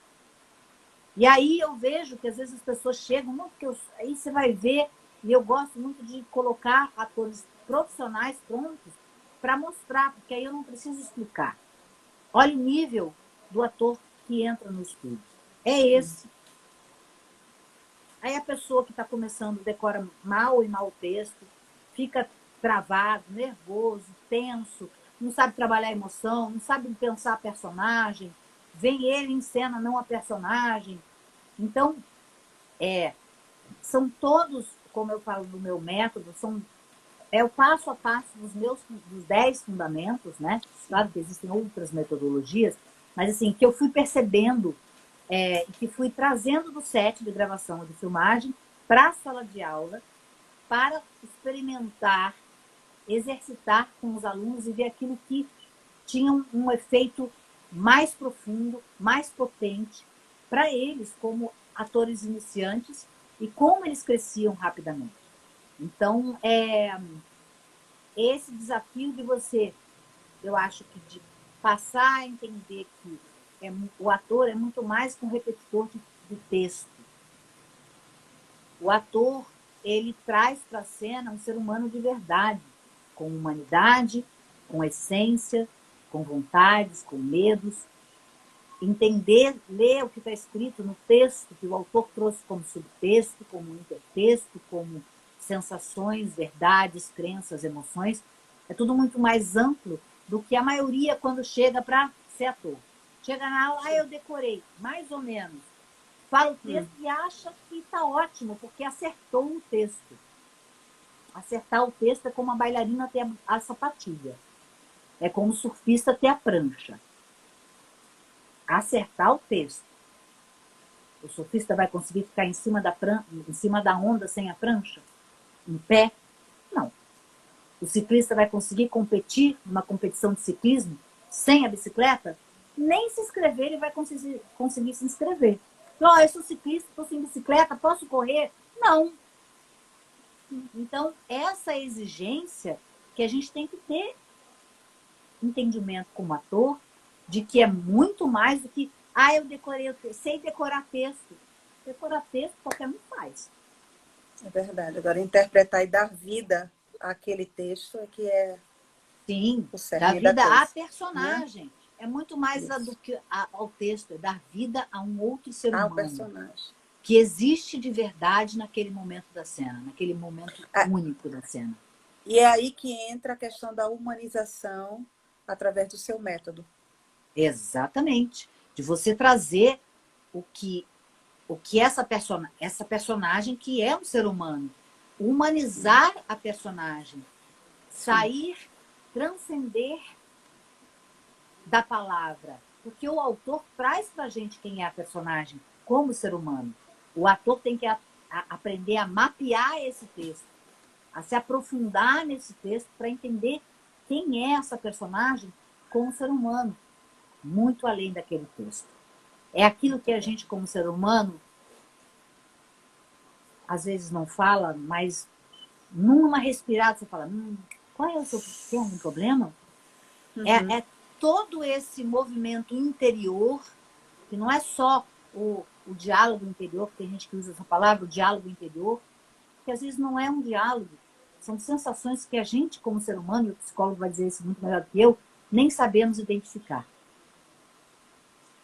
E aí eu vejo que às vezes as pessoas chegam, não, porque aí você vai ver, e eu gosto muito de colocar atores profissionais prontos para mostrar, porque aí eu não preciso explicar. Olha o nível do ator que entra no estúdio. É esse. Aí a pessoa que está começando decora mal e mal o texto, fica travado, nervoso, tenso, não sabe trabalhar a emoção, não sabe pensar a personagem, vem ele em cena, não a personagem. Então, são todos, como eu falo do meu método, é o passo a passo dos 10 fundamentos, né? Claro que existem outras metodologias, mas assim, que eu fui percebendo e que fui trazendo do set de gravação e de filmagem para a sala de aula para experimentar, exercitar com os alunos e ver aquilo que tinha um efeito mais profundo, mais potente para eles como atores iniciantes e como eles cresciam rapidamente. Então, esse desafio de você, eu acho que de passar a entender que o ator é muito mais que um repetidor de texto. O ator, ele traz para a cena um ser humano de verdade, com humanidade, com essência, com vontades, com medos. Entender, ler o que está escrito no texto, que o autor trouxe como subtexto, como intertexto, como sensações, verdades, crenças, emoções, é tudo muito mais amplo do que a maioria quando chega para ser ator. Chega na aula, eu decorei, mais ou menos. Fala o texto e acha que está ótimo, porque acertou o texto. Acertar o texto é como a bailarina ter a sapatilha. É como o surfista ter a prancha. Acertar o texto. O surfista vai conseguir ficar em cima da onda sem a prancha? Em pé? Não. O ciclista vai conseguir competir numa competição de ciclismo sem a bicicleta? Nem se inscrever ele vai conseguir se inscrever. Então, eu sou ciclista, estou sem bicicleta, posso correr? Não. Então, essa exigência que a gente tem que ter entendimento como ator de que é muito mais do que eu decorei, eu sei decorar texto. Decorar texto qualquer um faz. É verdade. Agora, interpretar e dar vida àquele texto é que é Sim, o dar cerne da vida à coisa, né? personagem. É muito mais do Isso. que ao texto, é dar vida a um outro ser Ah, o humano personagem. que existe de verdade naquele momento da cena, naquele momento Ah, único da cena. e é aí que entra a questão da humanização através do seu método. Exatamente. De você trazer o que essa personagem que é um ser humano. Humanizar a personagem. Sim, Sair, transcender da palavra. Porque o autor traz pra gente quem é a personagem como ser humano. O ator tem que aprender a mapear esse texto. a se aprofundar nesse texto para entender quem é essa personagem como ser humano, muito além daquele texto. É aquilo que a gente, como ser humano, às vezes não fala, mas numa respirada você fala, qual é o seu, tem algum problema? É todo esse movimento interior, que não é só o diálogo interior, que tem gente que usa essa palavra, o diálogo interior, que às vezes não é um diálogo, são sensações que a gente, como ser humano, e o psicólogo vai dizer isso muito melhor do que eu, nem sabemos identificar.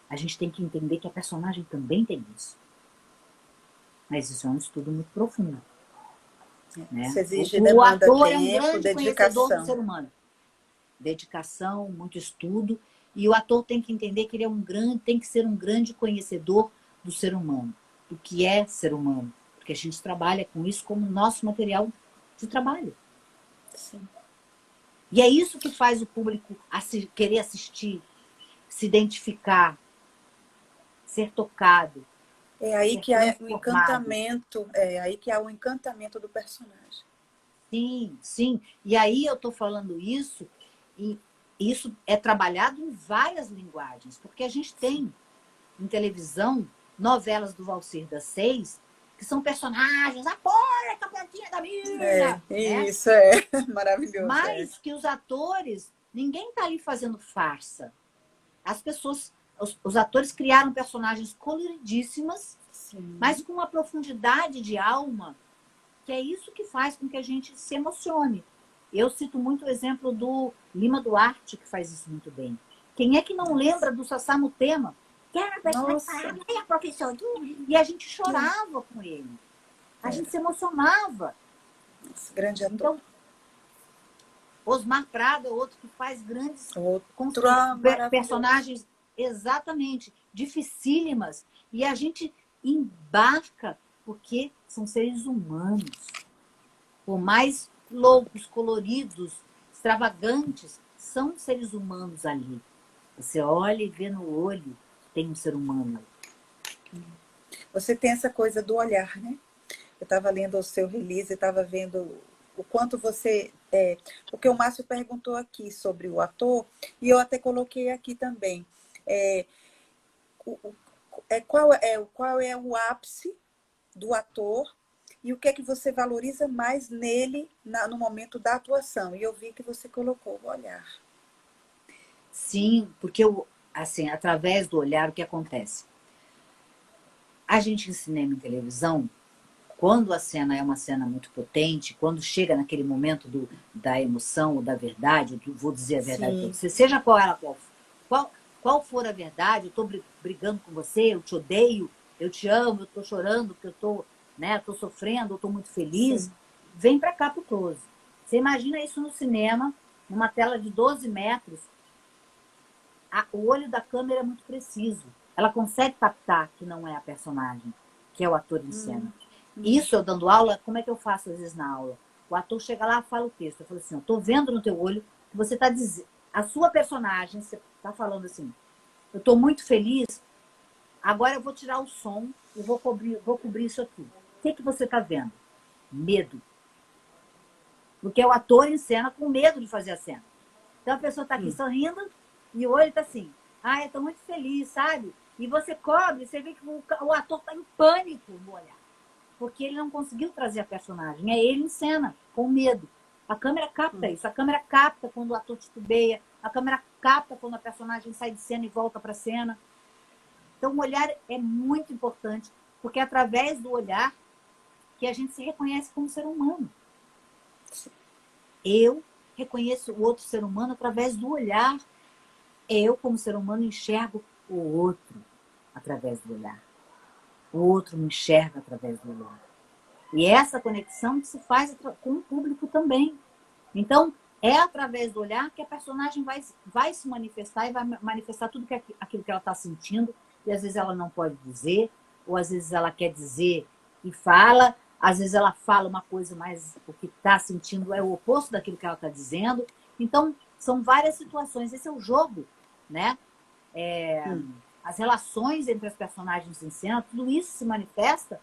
A gente tem que entender que a personagem também tem isso. Mas isso é um estudo muito profundo. Né? Isso exige, O demanda ator tempo, é um grande conhecedor do dedicação. ser humano. Dedicação, muito estudo. E o ator tem que entender que ele é tem que ser um grande conhecedor do ser humano, do que é ser humano. Porque a gente trabalha com isso como nosso material de trabalho. Sim. E é isso que faz o público querer assistir, se identificar, ser tocado. É aí ser que há o transformado. encantamento, é aí que há o encantamento do personagem. Sim, sim. E aí eu estou falando isso, e isso é trabalhado em várias linguagens, porque a gente tem em televisão novelas do Valcir das Seis, que são personagens, apoia a plantinha da mina, né? Isso é maravilhoso. Mas que os atores, ninguém está ali fazendo farsa. As pessoas, os atores criaram personagens coloridíssimas, Sim. mas com uma profundidade de alma, que é isso que faz com que a gente se emocione. Eu cito muito o exemplo do Lima Duarte, que faz isso muito bem. Quem é que não lembra do Sassamo Tema? Que era a professora. E a gente chorava com ele. A gente se emocionava. Esse grande ator. Então, Osmar Prado é outro que faz grandes personagens, exatamente, dificílimas. E a gente embarca, porque são seres humanos. Por mais loucos, coloridos, extravagantes, são seres humanos ali. Você olha e vê no olho que tem um ser humano. Você tem essa coisa do olhar, né? Eu estava lendo o seu release e estava vendo o quanto você... porque o Márcio perguntou aqui sobre o ator, e eu até coloquei aqui também. Qual é o ápice do ator e o que é que você valoriza mais nele no momento da atuação? E eu vi que você colocou o olhar. Sim, porque assim, através do olhar, o que acontece? A gente em cinema e televisão, quando a cena é uma cena muito potente, quando chega naquele momento da emoção ou da verdade, vou dizer a verdade para você, seja qual for a verdade, eu estou brigando com você, eu te odeio, eu te amo, eu estou chorando porque eu estou, né, tô sofrendo, eu estou muito feliz, sim, vem para cá pro close. Você imagina isso no cinema, numa tela de 12 metros, o olho da câmera é muito preciso. Ela consegue captar que não é a personagem, que é o ator em cena. Isso eu dando aula, como é que eu faço às vezes na aula? O ator chega lá e fala o texto. Eu falo assim, eu tô vendo no teu olho que você está dizendo... A sua personagem, você está falando assim, eu estou muito feliz, agora eu vou tirar o som e vou cobrir isso aqui. O que você está vendo? Medo. Porque é o ator em cena com medo de fazer a cena. Então a pessoa está aqui sorrindo e o olho está assim, eu estou muito feliz, sabe? E você cobre, você vê que o ator está em pânico no olhar. Porque ele não conseguiu trazer a personagem. É ele em cena, com medo. A câmera capta isso. A câmera capta quando o ator titubeia. A câmera capta quando a personagem sai de cena e volta para a cena. Então, o olhar é muito importante, porque é através do olhar que a gente se reconhece como ser humano. Eu reconheço o outro ser humano através do olhar. Eu, como ser humano, enxergo o outro através do olhar. O outro me enxerga através do olhar. E essa conexão que se faz com o público também. Então, é através do olhar que a personagem vai se manifestar e vai manifestar tudo aquilo que ela está sentindo. E às vezes ela não pode dizer, ou às vezes ela quer dizer e fala, às vezes ela fala uma coisa, mas o que está sentindo é o oposto daquilo que ela está dizendo. Então, são várias situações. Esse é o jogo, né? As relações entre as personagens em cena, tudo isso se manifesta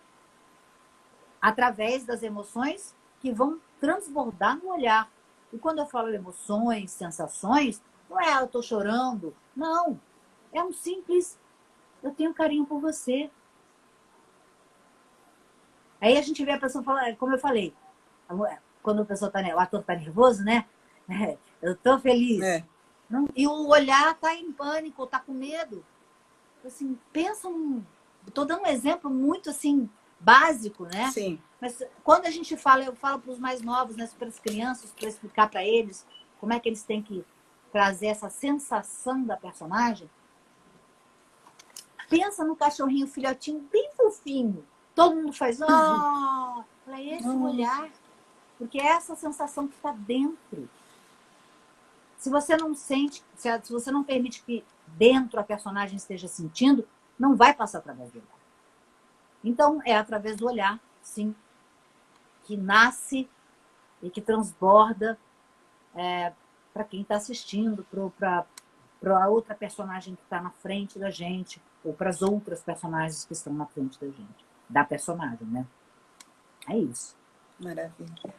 através das emoções que vão transbordar no olhar. E quando eu falo emoções, sensações, não é eu tô chorando. Não. É um simples, eu tenho carinho por você. Aí a gente vê a pessoa falar, como eu falei, quando a pessoa o ator tá nervoso, né? Eu tô feliz. É. Não, e o olhar tá em pânico, tá com medo. Assim, pensa tô dando um exemplo muito assim básico, né? Sim. Mas quando a gente fala, eu falo para os mais novos, né, para as crianças, para explicar para eles como é que eles têm que trazer essa sensação da personagem. Pensa no cachorrinho filhotinho bem fofinho. Todo mundo faz, oh! É esse o olhar. Porque é essa sensação que está dentro. Se você não sente, se você não permite que dentro a personagem esteja sentindo, não vai passar através do olhar. Então, é através do olhar, sim, que nasce e que transborda para quem está assistindo, para a outra personagem que está na frente da gente, ou para as outras personagens que estão na frente da gente. Da personagem, né? É isso. Maravilha.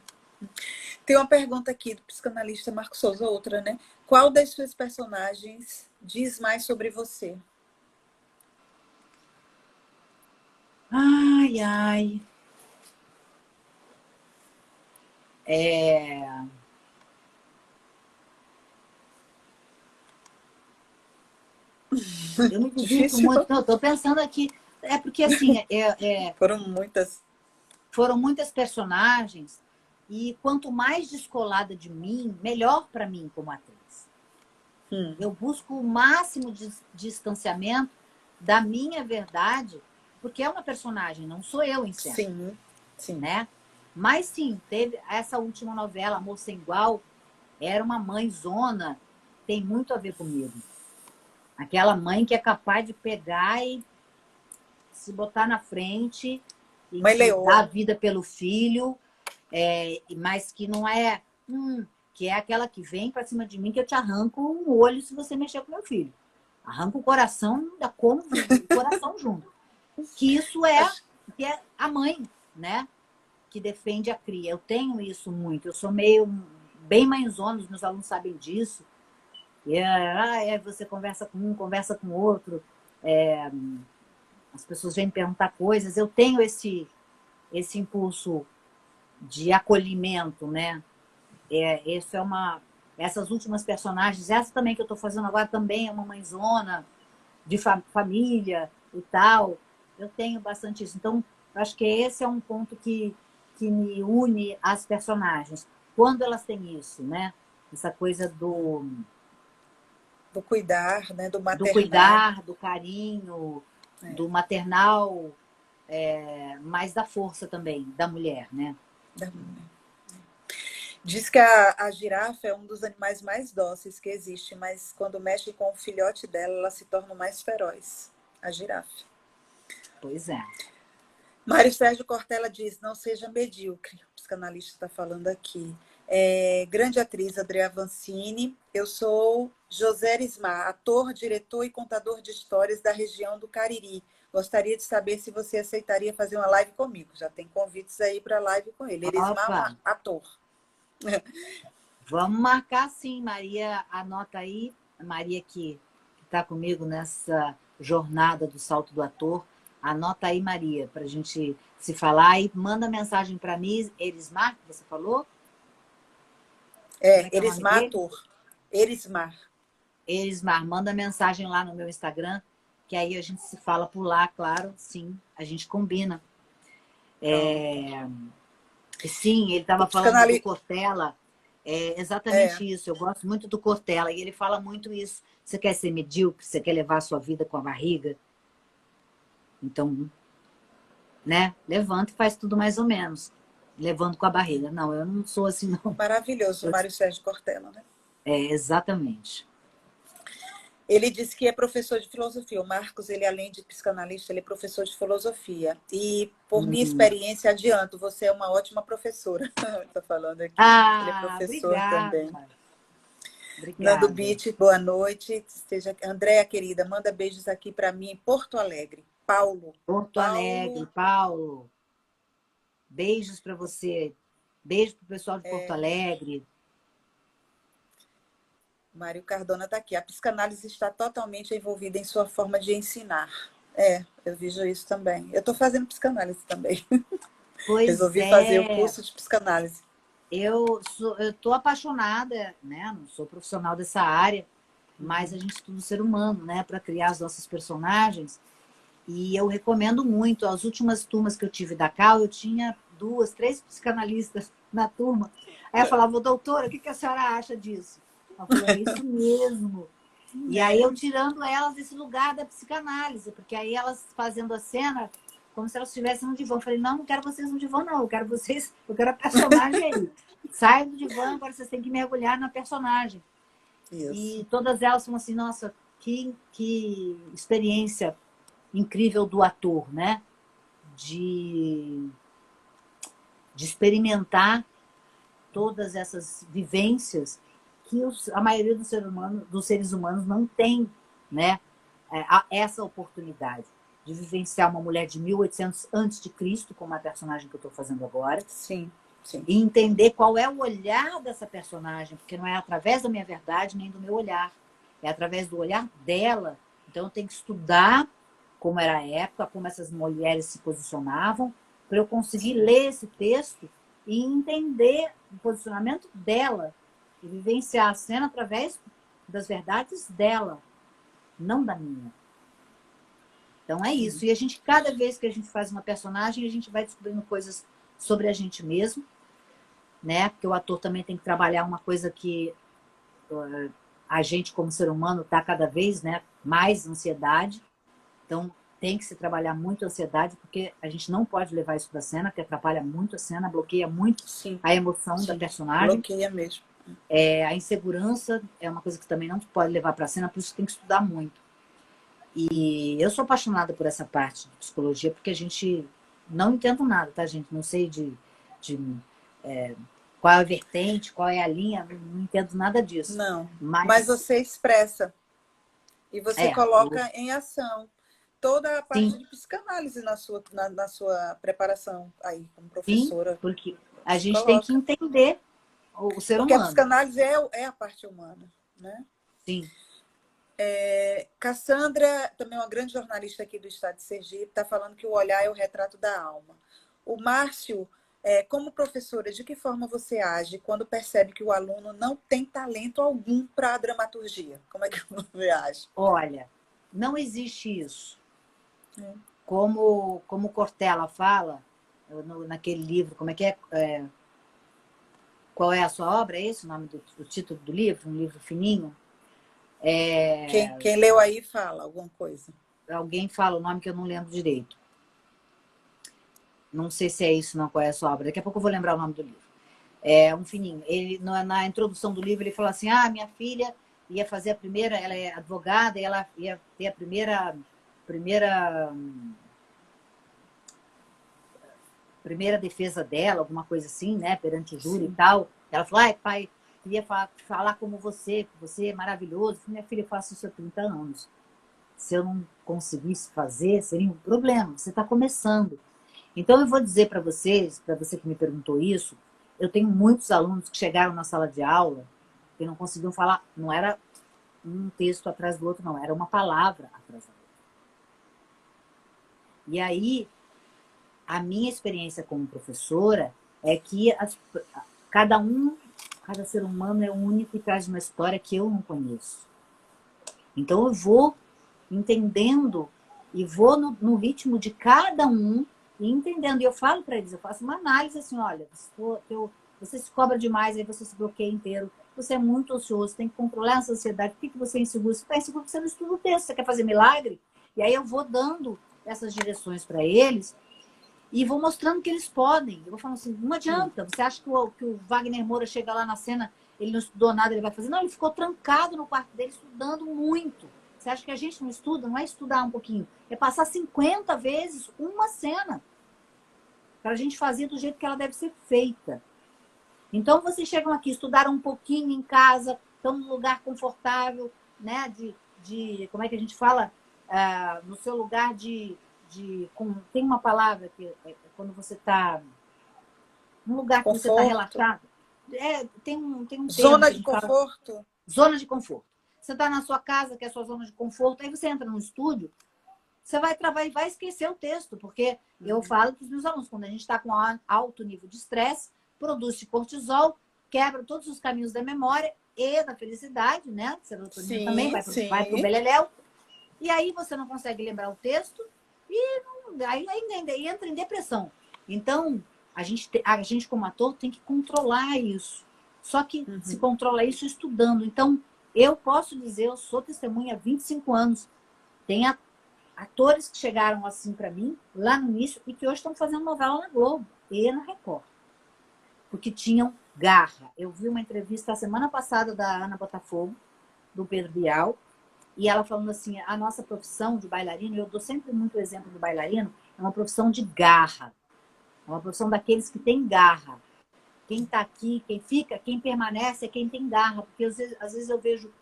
Tem uma pergunta aqui do psicanalista Marcos Souza, outra, né? Qual das suas personagens diz mais sobre você? Ai, ai. Eu me divirto Difícil. muito. Não, estou pensando aqui. É porque, assim, Foram muitas. foram muitas personagens e quanto mais descolada de mim, melhor para mim como atriz. Eu busco o máximo de distanciamento da minha verdade, porque é uma personagem, não sou eu em cena. Sim, sim. Né? Mas sim, teve essa última novela, Amor Sem Igual, era uma mãezona, tem muito a ver comigo. Aquela mãe que é capaz de pegar e se botar na frente e Mãe dar a Leoa. vida pelo filho, mas que não é... que é aquela que vem para cima de mim que eu te arranco um olho se você mexer com meu filho. Arranco o coração, ainda como o coração junto. Que isso que é a mãe, né? Que defende a cria. Eu tenho isso muito. Eu sou meio bem mãezona, os meus alunos sabem disso. Você conversa com um, conversa com o outro. As pessoas vêm me perguntar coisas. Eu tenho esse impulso de acolhimento, né? Essas últimas personagens, essa também que eu estou fazendo agora também é uma mãezona de família e tal. Eu tenho bastante isso. Então, acho que esse é um ponto que me une às personagens. Quando elas têm isso, né? Essa coisa do cuidar, né? Do maternal. Do cuidar, do carinho, do maternal, mas da força também, da mulher, né? Da mulher. Diz que a girafa é um dos animais mais dóceis que existe, mas quando mexe com o filhote dela, ela se torna mais feroz. A girafa. Pois é. Mário Sérgio Cortella diz, não seja medíocre. O psicanalista está falando aqui. Grande atriz Andrea Vancini. Eu sou José Ismar, ator, diretor e contador de histórias da região do Cariri. Gostaria de saber se você aceitaria fazer uma live comigo. Já tem convites aí para live com ele. Erismar, ator. Vamos marcar sim, Maria. Anota aí, Maria que está comigo nessa jornada do salto do ator. Anota aí, Maria, para a gente se falar e manda mensagem para mim. Erismar, que você falou? Erismar, ator. Erismar. Erismar, manda mensagem lá no meu Instagram, que aí a gente se fala por lá, claro, sim, a gente combina. Sim, ele estava falando do Cortella. É exatamente isso. Eu gosto muito do Cortella. E ele fala muito isso. Você quer ser medíocre? Você quer levar a sua vida com a barriga? Então, né? Levanta e faz tudo mais ou menos. Levando com a barriga. Não, eu não sou assim, não. Maravilhoso, Mário Sérgio Cortella, né? Exatamente. Ele disse que é professor de filosofia. O Marcos, ele além de psicanalista, ele é professor de filosofia. E, por minha experiência, adianto, você é uma ótima professora. Estou falando aqui. Ele é professor obrigada. também. Obrigada. Nando Beach, boa noite. Andréa, querida, manda beijos aqui para mim em Porto Alegre. Paulo. Porto Alegre, Paulo. Beijos para você. Beijo pro pessoal de Porto Alegre. Mário Cardona está aqui. A psicanálise está totalmente envolvida em sua forma de ensinar. Eu vejo isso também. Eu estou fazendo psicanálise também. Pois Resolvi fazer o é, curso de psicanálise. eu tô apaixonada, né? Não sou profissional dessa área, mas a gente estuda o ser humano, né? Para criar as nossas personagens. E eu recomendo muito. As últimas turmas que eu tive da Cal, eu tinha 2, 3 psicanalistas na turma. Aí eu falava, doutora, o que a senhora acha disso? Ela falou, é isso mesmo. E aí eu tirando elas desse lugar da psicanálise, porque aí elas fazendo a cena como se elas estivessem no divã. Eu falei, não quero vocês no divã, não. Eu quero a personagem aí. Sai do divã, agora vocês têm que mergulhar na personagem. Isso. E todas elas são assim, nossa, que experiência incrível do ator, né? De experimentar todas essas vivências que a maioria dos seres humanos não tem, né? Essa oportunidade de vivenciar uma mulher de 1800 antes de Cristo, como a personagem que eu estou fazendo agora. Sim, sim. E entender qual é o olhar dessa personagem, porque não é através da minha verdade nem do meu olhar, é através do olhar dela. Então eu tenho que estudar como era a época, como essas mulheres se posicionavam, para eu conseguir ler esse texto e entender o posicionamento dela e vivenciar a cena através das verdades dela, não da minha. Então é isso. E a gente, cada vez que a gente faz uma personagem, a gente vai descobrindo coisas sobre a gente mesmo, né? Porque o ator também tem que trabalhar uma coisa que a gente, como ser humano, está cada vez, né, mais ansiedade. Então tem que se trabalhar muito a ansiedade, porque a gente não pode levar isso para a cena, que atrapalha muito a cena, bloqueia muito a emoção da personagem. Bloqueia mesmo. A insegurança é uma coisa que também não pode levar para a cena, por isso tem que estudar muito. E eu sou apaixonada por essa parte de psicologia, porque a gente não entendo nada, tá, gente? Não sei qual é a vertente, qual é a linha, não entendo nada disso. Não, mas você expressa e você coloca em ação toda a parte sim, de psicanálise na sua preparação aí como sim, professora. porque a gente tem que Coloca. entender o ser Porque a humano. psicanálise é a parte humana, né? Sim. Cassandra, também uma grande jornalista aqui do estado de Sergipe, está falando que o olhar é o retrato da alma. O Márcio, como professora, de que forma você age quando percebe que o aluno não tem talento algum para a dramaturgia? Como é que você age? Olha, não existe isso. Como Cortella fala, naquele livro, como é que é? Qual é a sua obra? É esse o nome do título do livro? Um livro fininho? Quem leu aí fala alguma coisa. Alguém fala o nome que eu não lembro direito. Não sei se é isso, não, qual é a sua obra. Daqui a pouco eu vou lembrar o nome do livro. É um fininho. Ele, na introdução do livro, ele fala assim, minha filha ia fazer a primeira, ela é advogada, e ela ia ter a primeira defesa dela, alguma coisa assim, né, perante o júri. Sim. E tal. Ela falou, pai, queria falar como você é maravilhoso. Minha filha, eu faço isso há 30 anos. Se eu não conseguisse fazer, seria um problema. Você está começando. Então, eu vou dizer para vocês, para você que me perguntou isso, eu tenho muitos alunos que chegaram na sala de aula e não conseguiam falar, não era um texto atrás do outro, não, era uma palavra atrás da outra. E aí, a minha experiência como professora é que cada ser humano é único e traz uma história que eu não conheço. Então, eu vou entendendo e vou no ritmo de cada um e entendendo. E eu falo para eles, eu faço uma análise assim, olha, você se cobra demais, aí você se bloqueia inteiro, você é muito ansioso, tem que controlar essa ansiedade, por que você é inseguro? Você está inseguro porque você não estuda o texto, você quer fazer milagre? E aí eu vou dando essas direções para eles e vou mostrando que eles podem. Eu vou falando assim, não adianta, você acha que o Wagner Moura chega lá na cena, ele não estudou nada, ele vai fazer? Não, ele ficou trancado no quarto dele estudando muito. Você acha que a gente não estuda? Não é estudar um pouquinho. É passar 50 vezes uma cena para a gente fazer do jeito que ela deve ser feita. Então, vocês chegam aqui, estudaram um pouquinho em casa, estão num lugar confortável, né? Como é que a gente fala? No seu lugar tem uma palavra que é quando você está Um lugar que você está Conforto. relaxado. Tem um termo Zona que a de gente fala, conforto. zona de conforto. Você está na sua casa, que é a sua zona de conforto, aí você entra no estúdio, você vai trabalhar e vai esquecer o texto, porque eu falo para os meus alunos, quando a gente está com alto nível de estresse, produz cortisol, quebra todos os caminhos da memória e da felicidade, né? Serotonina também Sim, vai pro sim. beleléu. E aí você não consegue lembrar o texto e aí entra em depressão. Então, a gente como ator tem que controlar isso. Só que se controla isso estudando. Então, eu posso dizer, eu sou testemunha há 25 anos. Tem atores que chegaram assim para mim, lá no início, e que hoje estão fazendo novela na Globo e na Record. Porque tinham garra. Eu vi uma entrevista a semana passada da Ana Botafogo, do Pedro Bial, e ela falando assim, a nossa profissão de bailarino, e eu dou sempre muito exemplo do bailarino, é uma profissão de garra. É uma profissão daqueles que têm garra. Quem está aqui, quem fica, quem permanece é quem tem garra. Porque às vezes eu vejo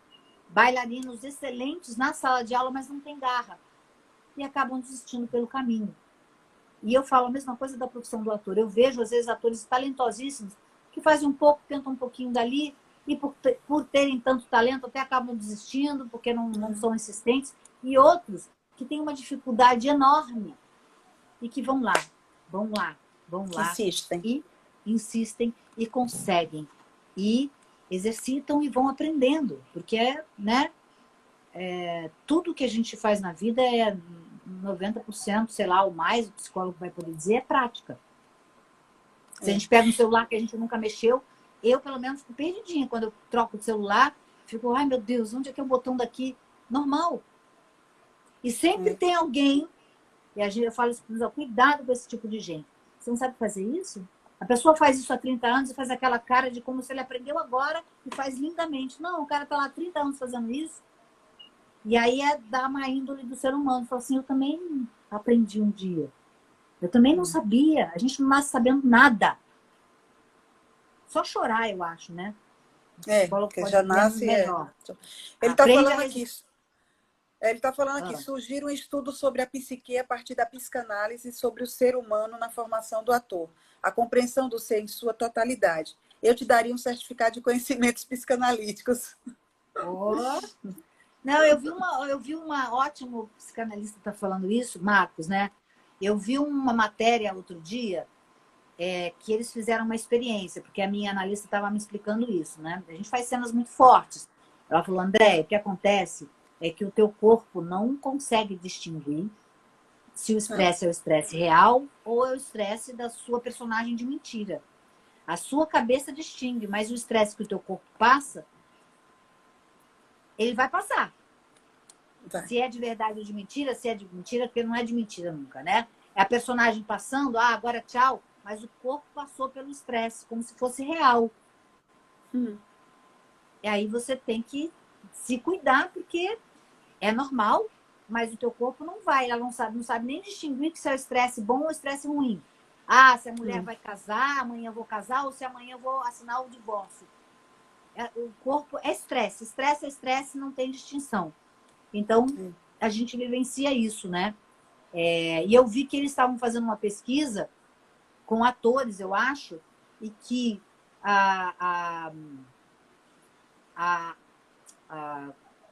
bailarinos excelentes na sala de aula, mas não tem garra. E acabam desistindo pelo caminho. E eu falo a mesma coisa da profissão do ator. Eu vejo, às vezes, atores talentosíssimos que fazem um pouco, tentam um pouquinho dali, e por terem tanto talento, até acabam desistindo, porque não são insistentes. E outros que têm uma dificuldade enorme e que vão lá, vão lá, vão lá Insistem. e insistem e conseguem. E exercitam e vão aprendendo. Porque, né, tudo que a gente faz na vida é 90%, sei lá, ou mais, o psicólogo vai poder dizer, é prática. Se a gente pega um celular que a gente nunca mexeu, eu, pelo menos, fico perdidinha. Quando eu troco o celular, fico, ai, meu Deus, onde é que é o botão daqui? Normal. E sempre tem alguém, e eu falo isso para cuidado com esse tipo de gente. Você não sabe fazer isso? A pessoa faz isso há 30 anos e faz aquela cara de como se ele aprendeu agora e faz lindamente. Não, o cara está lá há 30 anos fazendo isso. E aí é da má índole do ser humano. Fala assim, eu também aprendi um dia. Eu também não sabia. A gente não nasce sabendo nada. Só chorar, eu acho, né? O psicólogo Porque pode já dizer nasce. melhor. Ele está Aprende a falando aqui. resistir. Ele está falando aqui, surgir um estudo sobre a psique a partir da psicanálise sobre o ser humano na formação do ator, a compreensão do ser em sua totalidade. Eu te daria um certificado de conhecimentos psicanalíticos. Oh. Não, eu vi uma ótimo psicanalista está falando isso, Marcos, né? Eu vi uma matéria outro dia que eles fizeram uma experiência, porque a minha analista estava me explicando isso, né? A gente faz cenas muito fortes. Ela falou, André, o que acontece é que o teu corpo não consegue distinguir se o estresse é o estresse real ou é o estresse da sua personagem de mentira. A sua cabeça distingue, mas o estresse que o teu corpo passa, ele vai passar. Vai. Se é de verdade ou de mentira, se é de mentira, porque não é de mentira nunca, né? É a personagem passando, agora tchau, mas o corpo passou pelo estresse, como se fosse real. E aí você tem que se cuidar, porque é normal, mas o teu corpo não vai, ela não sabe nem distinguir que se é o estresse bom ou estresse ruim. Se a mulher vai casar, amanhã eu vou casar, ou se amanhã eu vou assinar o divórcio. O corpo é estresse. Estresse é estresse, não tem distinção. Então, a gente vivencia isso, né? E eu vi que eles estavam fazendo uma pesquisa com atores, eu acho, e que a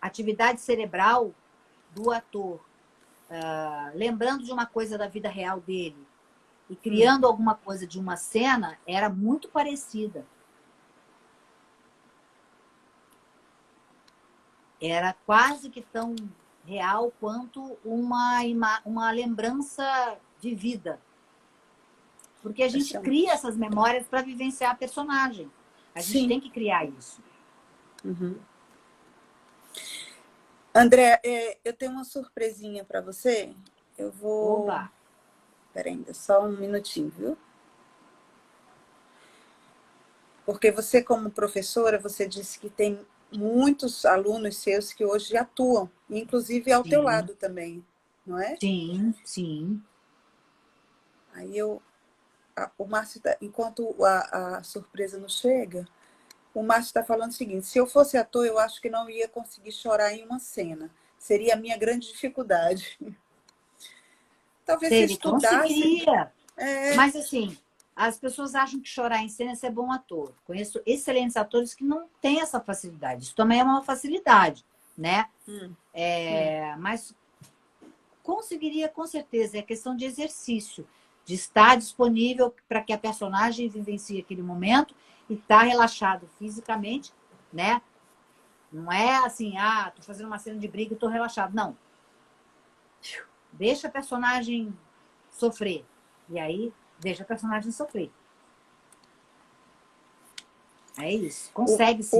atividade cerebral do ator, lembrando de uma coisa da vida real dele e criando alguma coisa de uma cena, era muito parecida. Era quase que tão real quanto uma lembrança de vida. Porque a gente cria essas memórias para vivenciar a personagem. A gente tem que criar isso. André, eu tenho uma surpresinha para você. Eu vou... Oba! Espera ainda, só um minutinho, viu? Porque você, como professora, você disse que tem muitos alunos seus que hoje atuam, inclusive ao teu lado também, não é? Sim, sim. Aí o Márcio, enquanto a surpresa não chega, o Márcio está falando o seguinte: se eu fosse ator, eu acho que não ia conseguir chorar em uma cena. Seria a minha grande dificuldade. Talvez se Ele estudasse. conseguiria. Mas assim, As pessoas acham que chorar em cena é ser bom ator. Conheço excelentes atores que não têm essa facilidade. Isso também é uma facilidade, né? Mas conseguiria, com certeza. É questão de exercício, de estar disponível para que a personagem vivencie aquele momento e estar relaxado fisicamente, né? Não é assim, tô fazendo uma cena de briga e tô relaxado. Não. Deixa a personagem sofrer. E aí, deixa a personagem sofrer. É isso. Consegue, sim.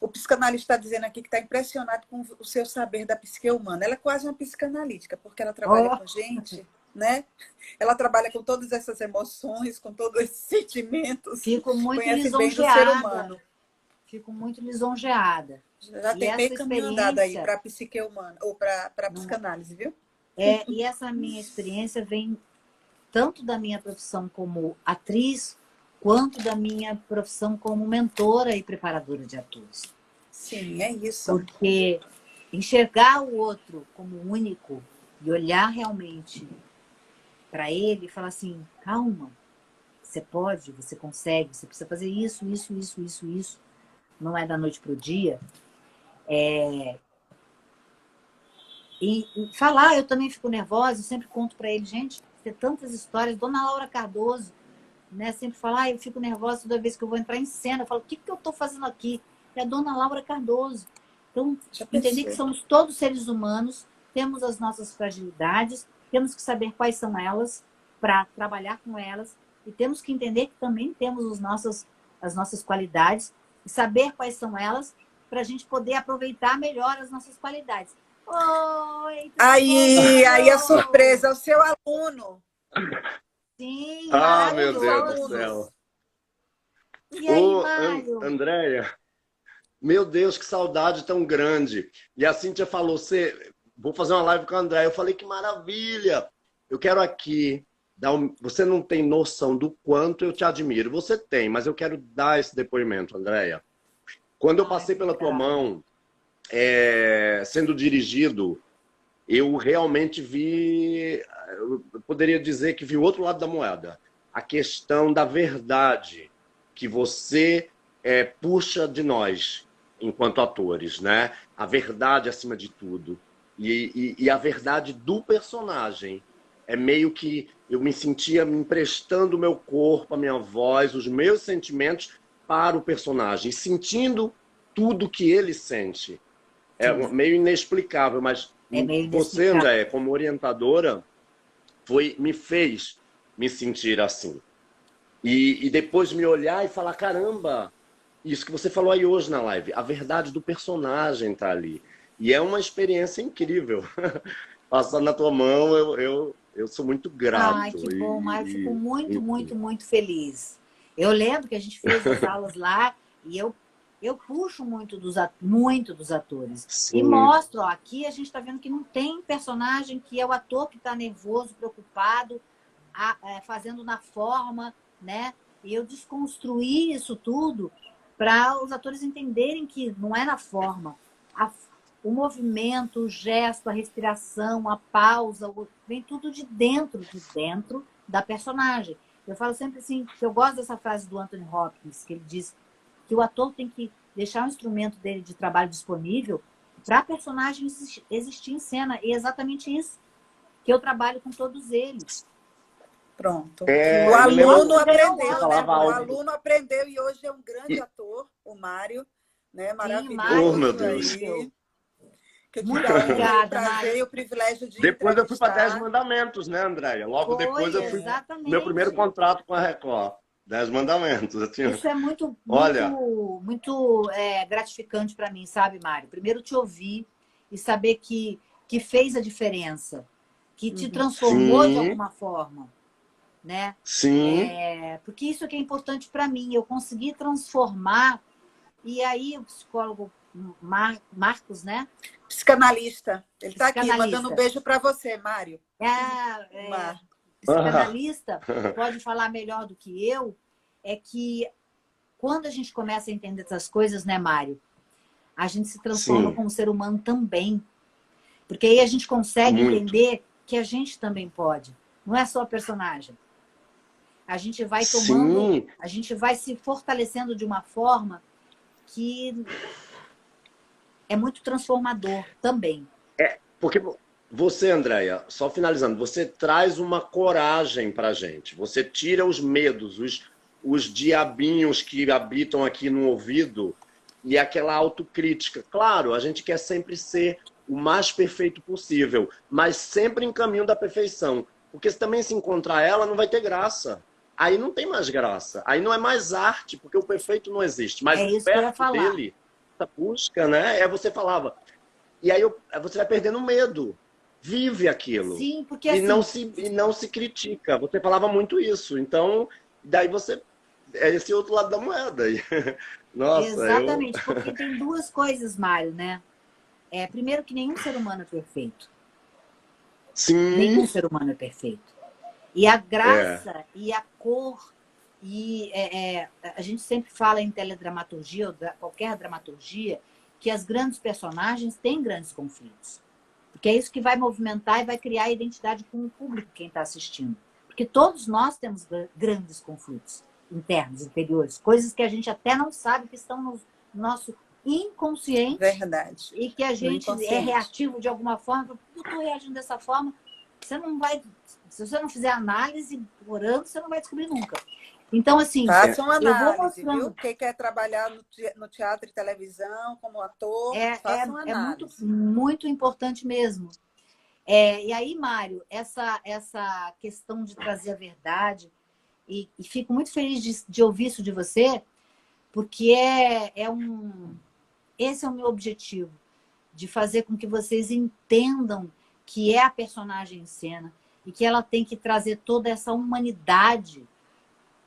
O psicanalista está dizendo aqui que está impressionado com o seu saber da psique humana. Ela é quase uma psicanalítica, porque ela trabalha com gente, né? Ela trabalha com todas essas emoções, com todos esses sentimentos. Fico muito conhece bem do ser lisonjeada. humano. Fico muito lisonjeada. Já tem meio caminho andado aí para a psique humana, ou para a psicanálise, viu? E essa minha experiência vem tanto da minha profissão como atriz, quanto da minha profissão como mentora e preparadora de atores. Sim, é isso. Porque enxergar o outro como único e olhar realmente para ele e falar assim, calma, você pode, você consegue, você precisa fazer isso, isso, isso, isso, isso. Não é da noite para o dia. E falar, eu também fico nervosa, eu sempre conto para ele, gente, tem tantas histórias. Dona Laura Cardoso, né, sempre fala, eu fico nervosa toda vez que eu vou entrar em cena. Eu falo, o que eu estou fazendo aqui? É a Dona Laura Cardoso. Então, entender que somos todos seres humanos, temos as nossas fragilidades, temos que saber quais são elas para trabalhar com elas e temos que entender que também temos as nossas qualidades e saber quais são elas para a gente poder aproveitar melhor as nossas qualidades. Oi! Aí a surpresa, é o seu aluno. Sim, meu Deus do céu. E aí, Mário? Andréia, meu Deus, que saudade tão grande. E a Cíntia falou, vou fazer uma live com a Andréia. Eu falei, que maravilha. Eu quero aqui você não tem noção do quanto eu te admiro. Você tem, mas eu quero dar esse depoimento, Andréia. Quando eu passei pela tua mão, sendo dirigido, eu realmente vi, eu poderia dizer que vi o outro lado da moeda. A questão da verdade que você puxa de nós, enquanto atores, né? A verdade acima de tudo. E a verdade do personagem. É meio que eu me sentia me emprestando o meu corpo, a minha voz, os meus sentimentos para o personagem, sentindo tudo que ele sente. É meio inexplicável, mas você, André, como orientadora, me fez me sentir assim. E depois me olhar e falar, caramba, isso que você falou aí hoje na live, a verdade do personagem tá ali. E é uma experiência incrível. Passar na tua mão, eu sou muito grato. Ai, que bom, Mário. Fico muito, muito, muito feliz. Eu lembro que a gente fez as aulas lá e eu puxo muito dos atores. Sim. E mostro, aqui a gente está vendo que não tem personagem que é o ator que está nervoso, preocupado, fazendo na forma, né? E eu desconstruí isso tudo para os atores entenderem que não é na forma. O movimento, o gesto, a respiração, a pausa, vem tudo de dentro da personagem. Eu falo sempre assim, que eu gosto dessa frase do Anthony Hopkins, que ele diz que o ator tem que deixar o instrumento dele de trabalho disponível para a personagem existir em cena. E é exatamente isso que eu trabalho com todos eles. Pronto. O aluno aprendeu, né? O aluno aprendeu e hoje é um grande ator, o Mário, né? Maravilhoso. Meu Deus. Que eu tive o prazer e o privilégio de Depois eu fui para 10 Mandamentos, né, Andréia? Logo depois eu fui meu primeiro contrato com a Record. 10 Mandamentos. Isso é muito gratificante para mim, sabe, Mário? Primeiro te ouvir e saber que fez a diferença, que te transformou de alguma forma, né? Sim. Porque isso é que é importante para mim. Eu consegui transformar. E aí o psicólogo Marcos, né? Psicanalista. Ele está aqui mandando um beijo para você, Mário. Psicanalista pode falar melhor do que eu, é que quando a gente começa a entender essas coisas, né, Mário? A gente se transforma como ser humano também. Porque aí a gente consegue entender que a gente também pode. Não é só a personagem. a gente vai tomando, Sim. a gente vai se fortalecendo de uma forma que é muito transformador também. Porque você, Andréia, só finalizando, você traz uma coragem pra gente. Você tira os medos, os diabinhos que habitam aqui no ouvido e aquela autocrítica. Claro, a gente quer sempre ser o mais perfeito possível, mas sempre em caminho da perfeição. Porque se também se encontrar ela, não vai ter graça. Aí não tem mais graça. Aí não é mais arte, porque o perfeito não existe. Mas É isso que eu ia perto falar. dele, essa busca, né? Você falava. E aí você vai perdendo medo. Vive aquilo. Sim, porque E assim, não se critica. Você falava muito isso. Então, daí você. É esse outro lado da moeda. Nossa, eu. exatamente, porque tem duas coisas, Mário, né? Primeiro que nenhum ser humano é perfeito. Nenhum Sim. ser humano é perfeito. E a É. graça e a cor, a gente sempre fala em teledramaturgia, ou qualquer dramaturgia, que as grandes personagens têm grandes conflitos. Porque é isso que vai movimentar e vai criar a identidade com o público, quem está assistindo. Porque todos nós temos grandes conflitos internos, interiores, coisas que a gente até não sabe que estão no nosso inconsciente. Verdade. E que a No gente é inconsciente. reativo de alguma forma. Eu estou reagindo dessa forma. Você não vai, se você não fizer análise orando, você não vai descobrir nunca. Então, assim, Faça uma eu vou análise, viu? mostrando. Quem quer trabalhar no teatro e televisão como ator, faça uma É muito, análise. muito importante mesmo. E aí, Mário, essa questão de trazer a verdade, e fico muito feliz de ouvir isso de você, porque esse é o meu objetivo, de fazer com que vocês entendam que é a personagem em cena e que ela tem que trazer toda essa humanidade,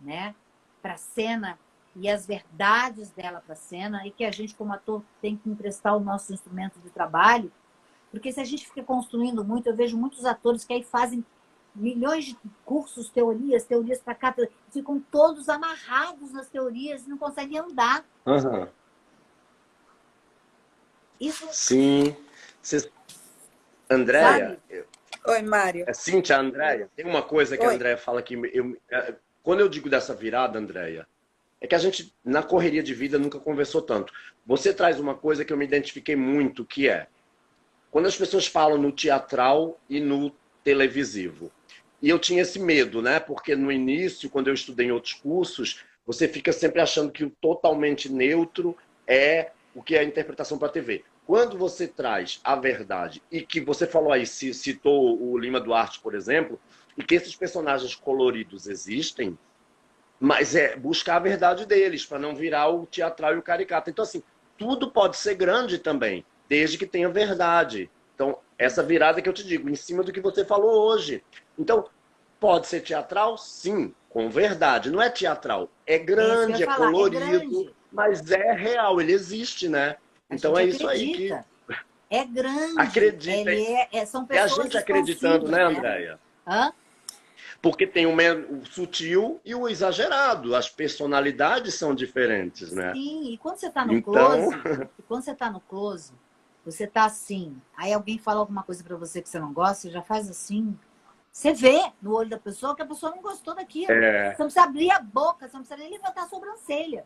né, para a cena e as verdades dela para a cena, e que a gente, como ator, tem que emprestar o nosso instrumento de trabalho, porque se a gente fica construindo muito, eu vejo muitos atores que aí fazem milhões de cursos, teorias para cá, ficam todos amarrados nas teorias e não conseguem andar. Uhum. Isso, Sim. Andréia, sabe? Oi, Mário. Cíntia, Andréia, tem uma coisa que a Oi. Andréia fala que quando eu digo dessa virada, Andréia, é que a gente, na correria de vida, nunca conversou tanto. Você traz uma coisa que eu me identifiquei muito, que é quando as pessoas falam no teatral e no televisivo. E eu tinha esse medo, né? Porque no início, quando eu estudei em outros cursos, você fica sempre achando que o totalmente neutro é o que é a interpretação para a TV. Quando você traz a verdade, e que você falou aí, citou o Lima Duarte, por exemplo, e que esses personagens coloridos existem, mas é buscar a verdade deles, para não virar o teatral e o caricato. Então, assim, tudo pode ser grande também, desde que tenha verdade. Então, essa virada que eu te digo, em cima do que você falou hoje. Então, pode ser teatral? Sim, com verdade. Não é teatral, é É isso que eu grande, ia é falar. É colorido, grande. mas é real, ele existe, né? A Então, gente é isso aí que acredita. É grande. acredita. São É a pessoas gente acreditando, expansivas, né, né? Andréia? Hã? Porque tem o sutil e o exagerado. As personalidades são diferentes, né? Sim, e quando você está no Então, close, você está assim, aí alguém fala alguma coisa para você que você não gosta, você já faz assim. Você vê no olho da pessoa que a pessoa não gostou daquilo. é. Você não precisa abrir a boca, você não precisa nem levantar a sobrancelha.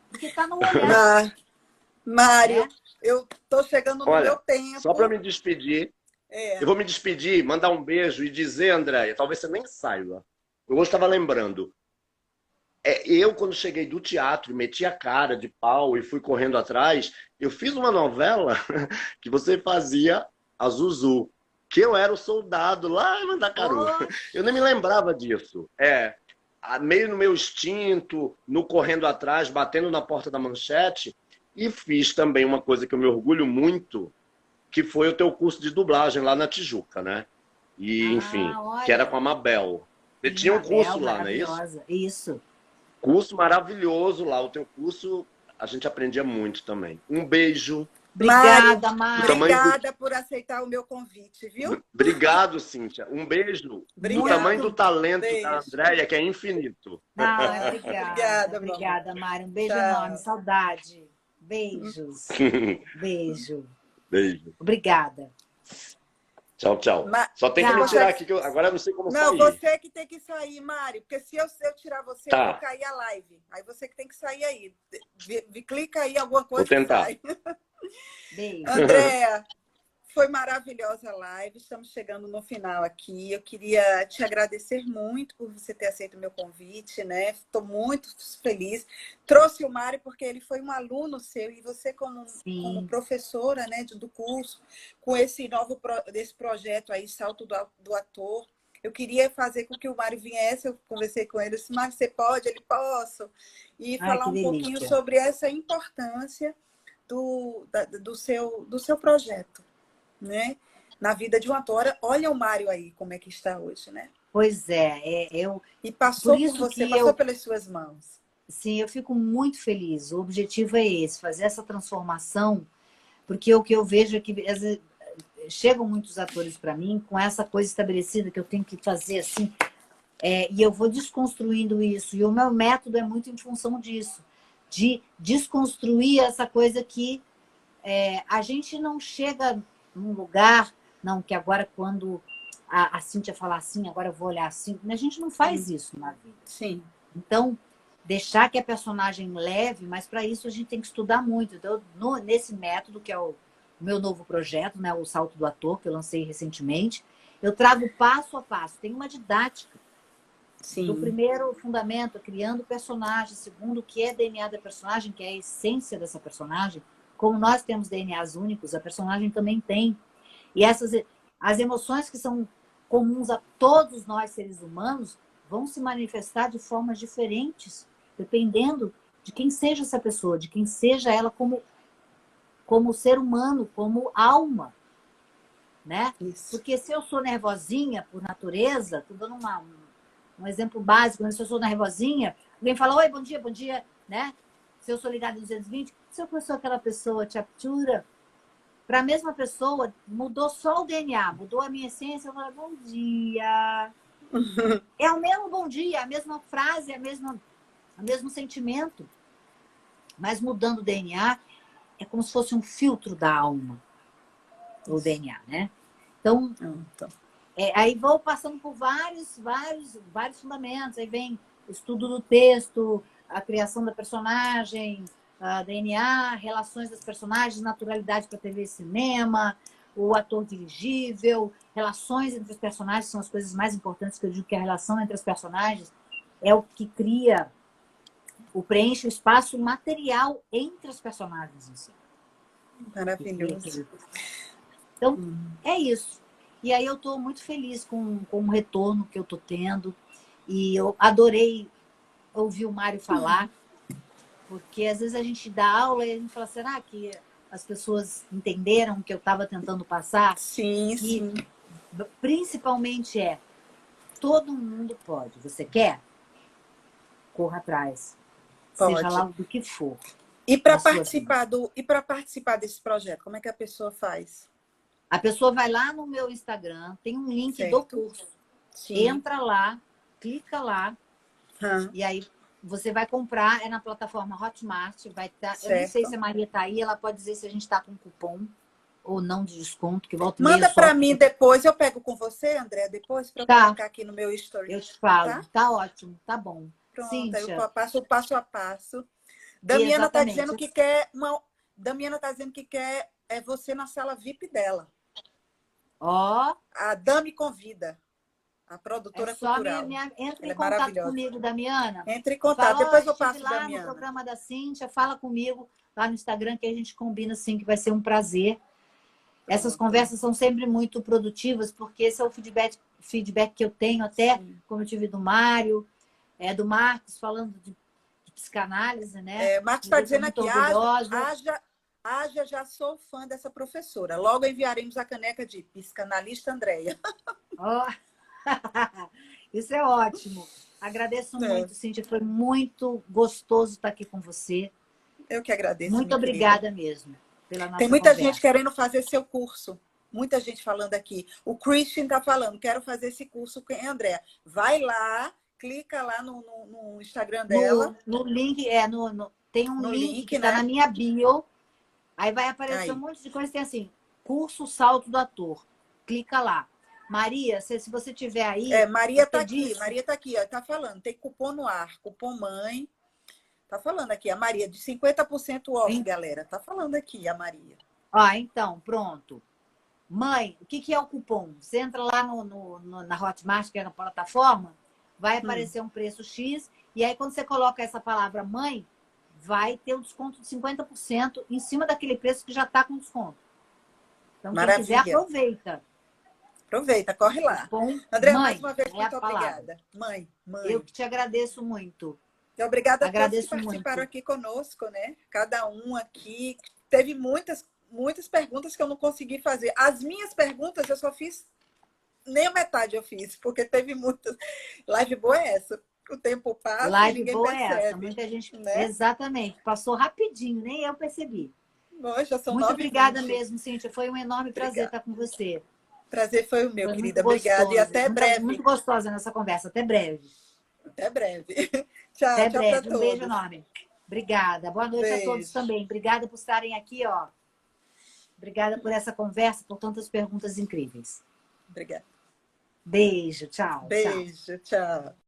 Porque está no olhar, Ah, Mário, né? eu tô chegando no meu Olha, só para tempo. me despedir, É. eu vou me despedir, mandar um beijo e dizer, Andréia, talvez você nem saiba. Eu hoje estava lembrando. Eu, quando cheguei do teatro, meti a cara de pau e fui correndo atrás, eu fiz uma novela que você fazia a Zuzu, que eu era o soldado lá em Mandacaru. Eu nem me Poxa, lembrava disso. Meio no meu instinto, no correndo atrás, batendo na porta da manchete, e fiz também uma coisa que eu me orgulho muito, que foi o teu curso de dublagem lá na Tijuca, né? E, enfim, que era com a olha, Mabel. Você sim, tinha um Mabel, curso lá, não é isso? maravilhosa. Isso. Curso maravilhoso lá. O teu curso, a gente aprendia muito também. Um beijo. Mário, Obrigada, O Mário. tamanho do... obrigada por aceitar o meu convite, viu? Obrigado, Cíntia. Um beijo do tamanho do Muito. talento da Beijo. Andréia, que é infinito. Não, Obrigada, meu amor. obrigada, Mário. Um beijo enorme, Tchau. saudade. Beijos. Beijo. Beijo. Obrigada. Tchau, tchau. Ma... Só tem que Tchau. me tirar aqui, que agora eu não sei como Não, sair. você que tem que sair, Mário, porque se eu tirar você, eu vou Tá, cair a live. Aí você que tem que sair aí. Clica aí alguma vou coisa e tentar. sai. Beijo. Andréa, foi maravilhosa a live. Estamos chegando no final aqui. Eu queria te agradecer muito por você ter aceito o meu convite, né? Estou muito feliz. Trouxe o Mário porque ele foi um aluno seu e você como Sim. professora, né, do curso, com esse desse projeto aí, Salto do Ator. Eu queria fazer com que o Mário viesse, eu conversei com ele, eu disse, Mário, você pode? Ele, posso. E Ai, falar que um pouquinho delícia. sobre essa importância do seu projeto, né? Na vida de uma atora. Olha o Mário aí, como é que está hoje, né? Pois é, E por passou por isso você, que passou pelas suas mãos. sim, eu fico muito feliz. O objetivo é esse, fazer essa transformação, porque o que eu vejo é que às vezes, chegam muitos atores para mim com essa coisa estabelecida que eu tenho que fazer assim, e eu vou desconstruindo isso. E o meu método é muito em função disso, de desconstruir essa coisa que a gente não chega num lugar, não, que agora quando a Cíntia falar assim, agora eu vou olhar assim. A gente não faz isso na vida. Sim. Então, deixar que a personagem leve, mas para isso a gente tem que estudar muito. Então, nesse método, que é o meu novo projeto, né, o Salto do Ator, que eu lancei recentemente, eu trago passo a passo. Tem uma didática. Sim. Do primeiro fundamento, criando o personagem. Segundo, o que é DNA da personagem, que é a essência dessa personagem. Como nós temos DNAs únicos, a personagem também tem. E as emoções que são comuns a todos nós, seres humanos, vão se manifestar de formas diferentes, dependendo de quem seja essa pessoa, de quem seja ela como ser humano, como alma. Né? Isso. Porque se eu sou nervosinha por natureza, estou dando um exemplo básico, né? Se eu sou nervosinha, alguém fala, oi, bom dia, né? Se eu sou ligada em 220, se eu sou aquela pessoa chaptura, para a mesma pessoa, mudou só o DNA, mudou a minha essência, eu falo, bom dia. É o mesmo bom dia, a mesma frase, o mesmo sentimento. Mas mudando o DNA, é como se fosse um filtro da alma, o DNA, né? Então, aí vou passando por vários fundamentos. Aí vem estudo do texto, a criação da personagem, a DNA, relações das personagens, naturalidade para TV e cinema, o ator dirigível, relações entre os personagens são as coisas mais importantes, que eu digo que a relação entre os personagens é o que cria, preenche o espaço material entre os personagens em si. Maravilhoso. Então, é isso. E aí eu estou muito feliz com o retorno que eu estou tendo. E eu adorei ouvir o Mário falar, porque às vezes a gente dá aula e a gente fala, será que as pessoas entenderam o que eu estava tentando passar? Sim, e, sim. Principalmente todo mundo pode. Você quer? Corra atrás. Pode. Seja lá do que for. E para participar desse projeto, como é que a pessoa faz? A pessoa vai lá no meu Instagram, tem um link do curso. Sim. Entra lá, clica lá, e aí você vai comprar, é na plataforma Hotmart, vai estar. Eu não sei se a Maria está aí, ela pode dizer se a gente está com cupom ou não de desconto, que volta e meia. Manda para mim depois, eu pego com você, André, depois, para eu colocar aqui no meu story. Eu te falo, tá ótimo, tá bom. Pronto, Cíntia. eu passo o passo a passo. Damiana está dizendo que quer Damiana está dizendo que quer você na sala VIP dela. Ó. A Dami convida. A produtora cultural. Entre em contato comigo, Damiana. Entre em contato, depois eu passo, lá Damiana. No programa da Cíntia, fala comigo lá no Instagram, que a gente combina sim, que vai ser um prazer. Essas conversas são sempre muito produtivas, porque esse é o feedback que eu tenho, até como eu tive do Mário, do Marcos, falando de psicanálise, né? Marcos está dizendo aqui, já sou fã dessa professora. Logo enviaremos a caneca de psicanalista Andréia. Oh. Isso é ótimo. Agradeço muito, Cíntia. Foi muito gostoso estar aqui com você. Eu que agradeço. Muito obrigada mesmo pela nossa Tem muita conversa. gente querendo fazer seu curso. Muita gente falando aqui. O Christian está falando, quero fazer esse curso com a Andréia. Vai lá, clica lá no Instagram dela. No link, tem um link que está na minha bio. Aí vai aparecer um monte de coisa. Tem assim, curso Salto do Ator. clica lá. Maria, se você tiver aí... Maria você tá aqui, disse- Maria tá aqui, ó, tá falando, tem cupom no ar, cupom mãe. Tá falando aqui, a Maria, de 50% off, galera. Tá falando aqui, a Maria. Então, pronto. Mãe, o que é o cupom? Você entra lá na Hotmart, que é na plataforma, vai aparecer um preço X, e aí quando você coloca essa palavra mãe, vai ter um desconto de 50% em cima daquele preço que já está com desconto. Então, quem quiser, Maravilha. aproveita. Aproveita, corre lá. Cupom André, mãe, mais uma vez, é a muito palavra. obrigada. Mãe. Eu que te agradeço muito. E obrigada a todos que Agradeço participaram muito. aqui conosco, né? Cada um aqui. Teve muitas perguntas que eu não consegui fazer. As minhas perguntas eu só fiz, nem a metade eu fiz, porque teve muitas. Live boa é essa. O tempo passa e Live ninguém boa é essa. percebe. Muita gente. Né? Exatamente. Passou rapidinho, nem eu percebi. Bom, já são Muito 9h20. obrigada mesmo, Cíntia. Foi um enorme prazer Obrigada. estar com você. Prazer foi o meu, Foi querida. muito Obrigada e gostoso. até breve. Muito gostosa nessa conversa. Até breve. Até breve. Tchau, Até tchau para breve. Um beijo todos. enorme. Obrigada. Boa noite a todos Beijo. também. Obrigada por estarem aqui, ó. Obrigada por essa conversa, por tantas perguntas incríveis. Obrigada. Beijo. Tchau. Tchau. Beijo, tchau.